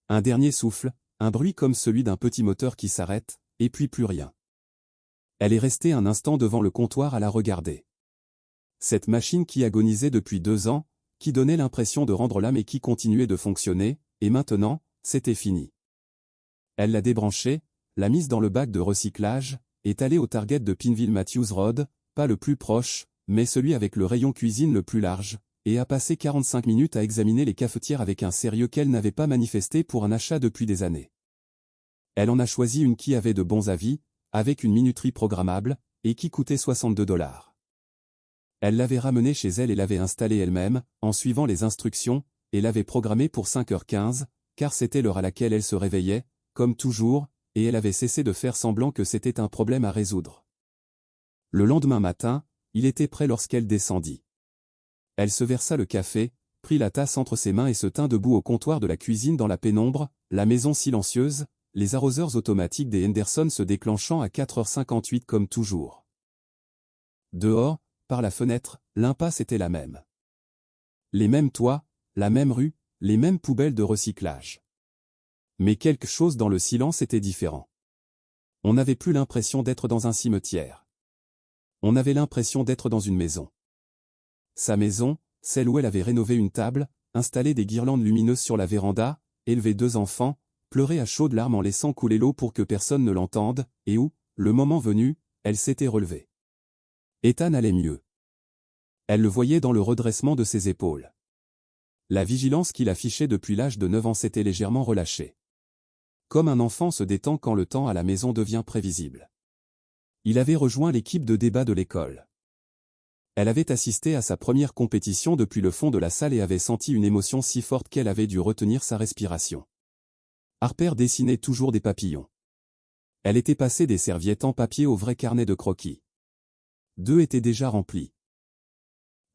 Un dernier souffle, un bruit comme celui d'un petit moteur qui s'arrête, et puis plus rien. Elle est restée un instant devant le comptoir à la regarder. Cette machine qui agonisait depuis 2 ans, qui donnait l'impression de rendre l'âme et qui continuait de fonctionner, et maintenant, c'était fini. Elle l'a débranchée, l'a mise dans le bac de recyclage, est allée au Target de Pineville Matthews Road, pas le plus proche, mais celui avec le rayon cuisine le plus large, et a passé 45 minutes à examiner les cafetières avec un sérieux qu'elle n'avait pas manifesté pour un achat depuis des années. Elle en a choisi une qui avait de bons avis, avec une minuterie programmable, et qui coûtait 62 $. Elle l'avait ramenée chez elle et l'avait installée elle-même, en suivant les instructions, et l'avait programmée pour 5h15, car c'était l'heure à laquelle elle se réveillait, comme toujours, et elle avait cessé de faire semblant que c'était un problème à résoudre. Le lendemain matin, il était prêt lorsqu'elle descendit. Elle se versa le café, prit la tasse entre ses mains et se tint debout au comptoir de la cuisine dans la pénombre, la maison silencieuse, les arroseurs automatiques des Henderson se déclenchant à 4h58 comme toujours. Dehors, par la fenêtre, l'impasse était la même. Les mêmes toits, la même rue, les mêmes poubelles de recyclage. Mais quelque chose dans le silence était différent. On n'avait plus l'impression d'être dans un cimetière. On avait l'impression d'être dans une maison. Sa maison, celle où elle avait rénové une table, installé des guirlandes lumineuses sur la véranda, élevé 2 enfants, pleuré à chaudes larmes en laissant couler l'eau pour que personne ne l'entende, et où, le moment venu, elle s'était relevée. Ethan allait mieux. Elle le voyait dans le redressement de ses épaules. La vigilance qu'il affichait depuis l'âge de 9 ans s'était légèrement relâchée. Comme un enfant se détend quand le temps à la maison devient prévisible. Il avait rejoint l'équipe de débat de l'école. Elle avait assisté à sa première compétition depuis le fond de la salle et avait senti une émotion si forte qu'elle avait dû retenir sa respiration. Harper dessinait toujours des papillons. Elle était passée des serviettes en papier au vrai carnet de croquis. 2 étaient déjà remplis.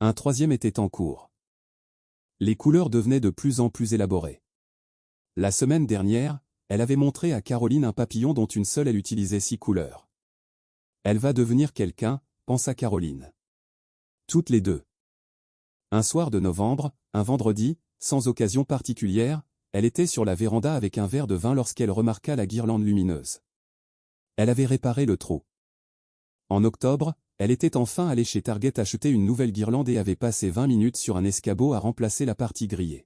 Un 3e était en cours. Les couleurs devenaient de plus en plus élaborées. La semaine dernière, elle avait montré à Caroline un papillon dont une seule elle utilisait 6 couleurs. Elle va devenir quelqu'un, pensa Caroline. Toutes les 2. Un soir de novembre, un vendredi, sans occasion particulière, elle était sur la véranda avec un verre de vin lorsqu'elle remarqua la guirlande lumineuse. Elle avait réparé le trou. En octobre, elle était enfin allée chez Target acheter une nouvelle guirlande et avait passé 20 minutes sur un escabeau à remplacer la partie grillée.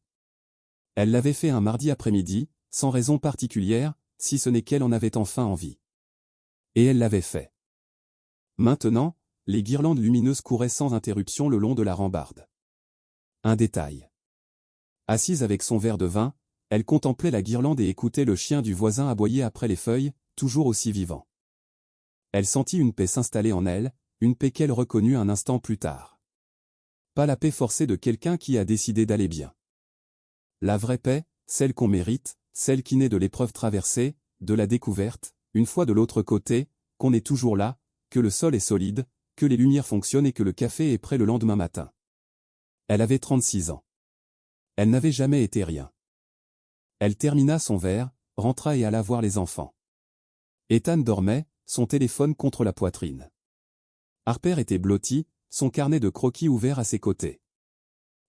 Elle l'avait fait un mardi après-midi, sans raison particulière, si ce n'est qu'elle en avait enfin envie. Et elle l'avait fait. Maintenant, les guirlandes lumineuses couraient sans interruption le long de la rambarde. Un détail. Assise avec son verre de vin, elle contemplait la guirlande et écoutait le chien du voisin aboyer après les feuilles, toujours aussi vivant. Elle sentit une paix s'installer en elle, une paix qu'elle reconnut un instant plus tard. Pas la paix forcée de quelqu'un qui a décidé d'aller bien. La vraie paix, celle qu'on mérite, celle qui naît de l'épreuve traversée, de la découverte, une fois de l'autre côté, qu'on est toujours là, que le sol est solide, que les lumières fonctionnent et que le café est prêt le lendemain matin. Elle avait 36 ans. Elle n'avait jamais été rien. Elle termina son verre, rentra et alla voir les enfants. Ethan dormait, son téléphone contre la poitrine. Harper était blottie, son carnet de croquis ouvert à ses côtés.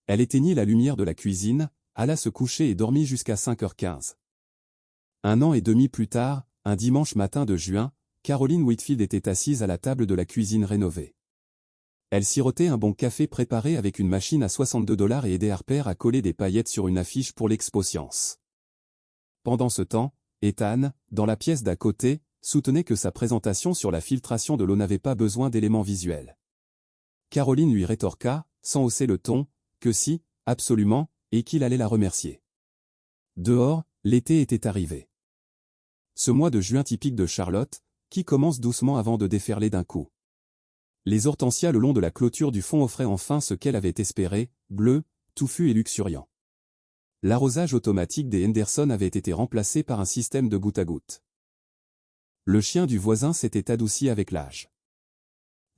Elle éteignit la lumière de la cuisine, alla se coucher et dormit jusqu'à 5h15. 1 an et demi plus tard, un dimanche matin de juin, Caroline Whitfield était assise à la table de la cuisine rénovée. Elle sirotait un bon café préparé avec une machine à 62 $ et aidait Harper à coller des paillettes sur une affiche pour l'Expo Science. Pendant ce temps, Ethan, dans la pièce d'à côté, soutenait que sa présentation sur la filtration de l'eau n'avait pas besoin d'éléments visuels. Caroline lui rétorqua, sans hausser le ton, que si, absolument, et qu'il allait la remercier. Dehors, l'été était arrivé. Ce mois de juin typique de Charlotte, qui commence doucement avant de déferler d'un coup. Les hortensias le long de la clôture du fond offraient enfin ce qu'elle avait espéré, bleu, touffu et luxuriant. L'arrosage automatique des Henderson avait été remplacé par un système de goutte à goutte. Le chien du voisin s'était adouci avec l'âge.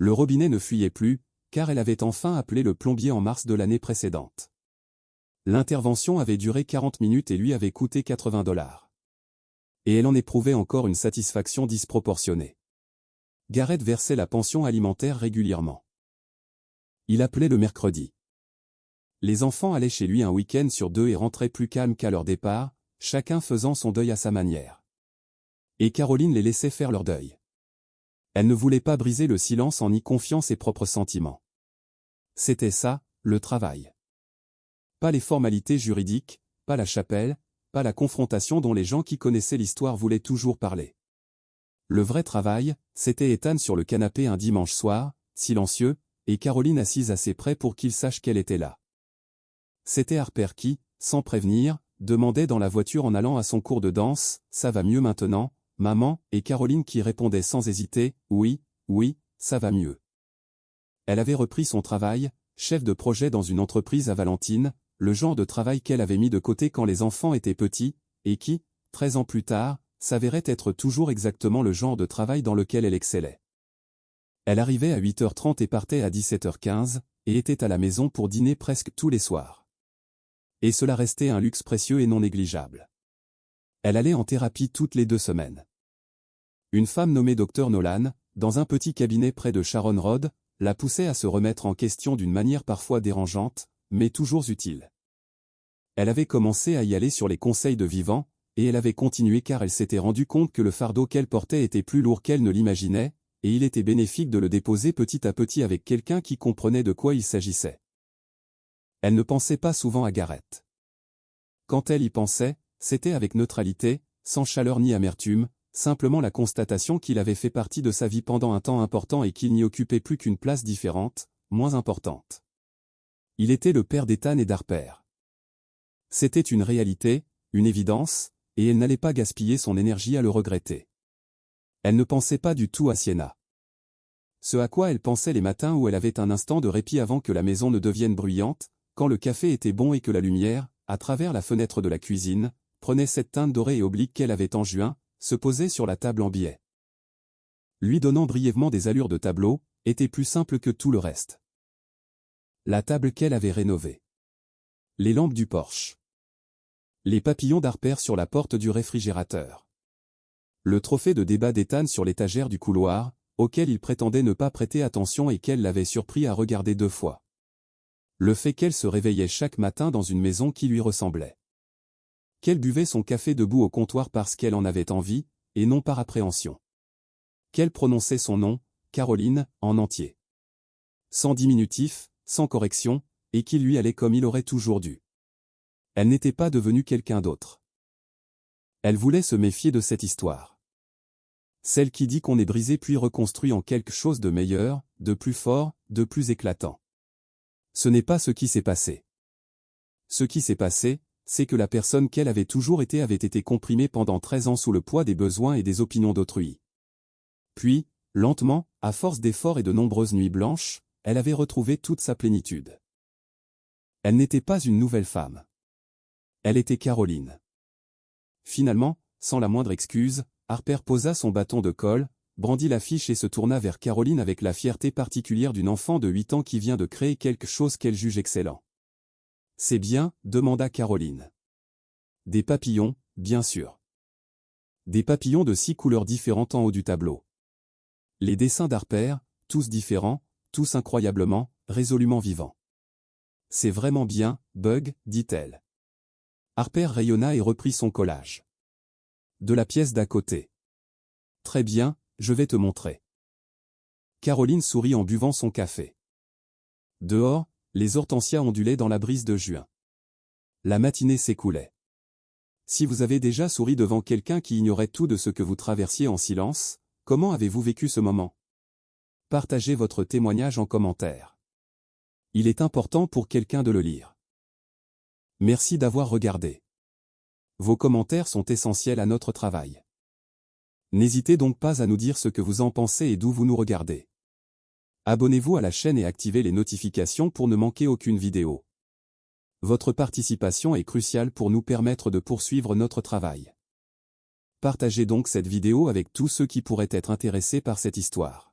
Le robinet ne fuyait plus, car elle avait enfin appelé le plombier en mars de l'année précédente. L'intervention avait duré 40 minutes et lui avait coûté $80. Et elle en éprouvait encore une satisfaction disproportionnée. Garrett versait la pension alimentaire régulièrement. Il appelait le mercredi. Les enfants allaient chez lui un week-end sur 2 et rentraient plus calmes qu'à leur départ, chacun faisant son deuil à sa manière. Et Caroline les laissait faire leur deuil. Elle ne voulait pas briser le silence en y confiant ses propres sentiments. C'était ça, le travail. Pas les formalités juridiques, pas la chapelle, pas la confrontation dont les gens qui connaissaient l'histoire voulaient toujours parler. Le vrai travail, c'était Ethan sur le canapé un dimanche soir, silencieux, et Caroline assise assez près pour qu'il sache qu'elle était là. C'était Harper qui, sans prévenir, demandait dans la voiture en allant à son cours de danse, « Ça va mieux maintenant, maman ?» et Caroline qui répondait sans hésiter, « Oui, oui, ça va mieux. » Elle avait repris son travail, chef de projet dans une entreprise à Valentine, le genre de travail qu'elle avait mis de côté quand les enfants étaient petits, et qui, 13 ans plus tard, s'avérait être toujours exactement le genre de travail dans lequel elle excellait. Elle arrivait à 8h30 et partait à 17h15, et était à la maison pour dîner presque tous les soirs. Et cela restait un luxe précieux et non négligeable. Elle allait en thérapie toutes les 2 semaines. Une femme nommée Dr Nolan, dans un petit cabinet près de Sharon Road, la poussait à se remettre en question d'une manière parfois dérangeante, mais toujours utile. Elle avait commencé à y aller sur les conseils de Vivant, et elle avait continué car elle s'était rendue compte que le fardeau qu'elle portait était plus lourd qu'elle ne l'imaginait, et il était bénéfique de le déposer petit à petit avec quelqu'un qui comprenait de quoi il s'agissait. Elle ne pensait pas souvent à Garrett. Quand elle y pensait, c'était avec neutralité, sans chaleur ni amertume, simplement la constatation qu'il avait fait partie de sa vie pendant un temps important et qu'il n'y occupait plus qu'une place différente, moins importante. Il était le père d'Ethan et d'Harper. C'était une réalité, une évidence, et elle n'allait pas gaspiller son énergie à le regretter. Elle ne pensait pas du tout à Sienna. Ce à quoi elle pensait les matins où elle avait un instant de répit avant que la maison ne devienne bruyante, quand le café était bon et que la lumière, à travers la fenêtre de la cuisine, prenait cette teinte dorée et oblique qu'elle avait en juin, se posait sur la table en biais. Lui donnant brièvement des allures de tableau, était plus simple que tout le reste. La table qu'elle avait rénovée. Les lampes du porche. Les papillons d'Harper sur la porte du réfrigérateur. Le trophée de débat d'Ethan sur l'étagère du couloir, auquel il prétendait ne pas prêter attention et qu'elle l'avait surpris à regarder 2 fois. Le fait qu'elle se réveillait chaque matin dans une maison qui lui ressemblait. Qu'elle buvait son café debout au comptoir parce qu'elle en avait envie, et non par appréhension. Qu'elle prononçait son nom, Caroline, en entier. Sans diminutif, sans correction, et qu'il lui allait comme il aurait toujours dû. Elle n'était pas devenue quelqu'un d'autre. Elle voulait se méfier de cette histoire. Celle qui dit qu'on est brisé puis reconstruit en quelque chose de meilleur, de plus fort, de plus éclatant. Ce n'est pas ce qui s'est passé. Ce qui s'est passé, c'est que la personne qu'elle avait toujours été avait été comprimée pendant 13 ans sous le poids des besoins et des opinions d'autrui. Puis, lentement, à force d'efforts et de nombreuses nuits blanches, elle avait retrouvé toute sa plénitude. Elle n'était pas une nouvelle femme. Elle était Caroline. Finalement, sans la moindre excuse, Harper posa son bâton de colle, brandit l'affiche et se tourna vers Caroline avec la fierté particulière d'une enfant de 8 ans qui vient de créer quelque chose qu'elle juge excellent. « C'est bien ?» demanda Caroline. « Des papillons, bien sûr. Des papillons de 6 couleurs différentes en haut du tableau. Les dessins d'Harper, tous différents, tous incroyablement, résolument vivants. C'est vraiment bien, Bug, dit-elle. Harper rayonna et reprit son collage. De la pièce d'à côté. Très bien, je vais te montrer. Caroline sourit en buvant son café. Dehors, les hortensias ondulaient dans la brise de juin. La matinée s'écoulait. Si vous avez déjà souri devant quelqu'un qui ignorait tout de ce que vous traversiez en silence, comment avez-vous vécu ce moment? Partagez votre témoignage en commentaire. Il est important pour quelqu'un de le lire. Merci d'avoir regardé. Vos commentaires sont essentiels à notre travail. N'hésitez donc pas à nous dire ce que vous en pensez et d'où vous nous regardez. Abonnez-vous à la chaîne et activez les notifications pour ne manquer aucune vidéo. Votre participation est cruciale pour nous permettre de poursuivre notre travail. Partagez donc cette vidéo avec tous ceux qui pourraient être intéressés par cette histoire.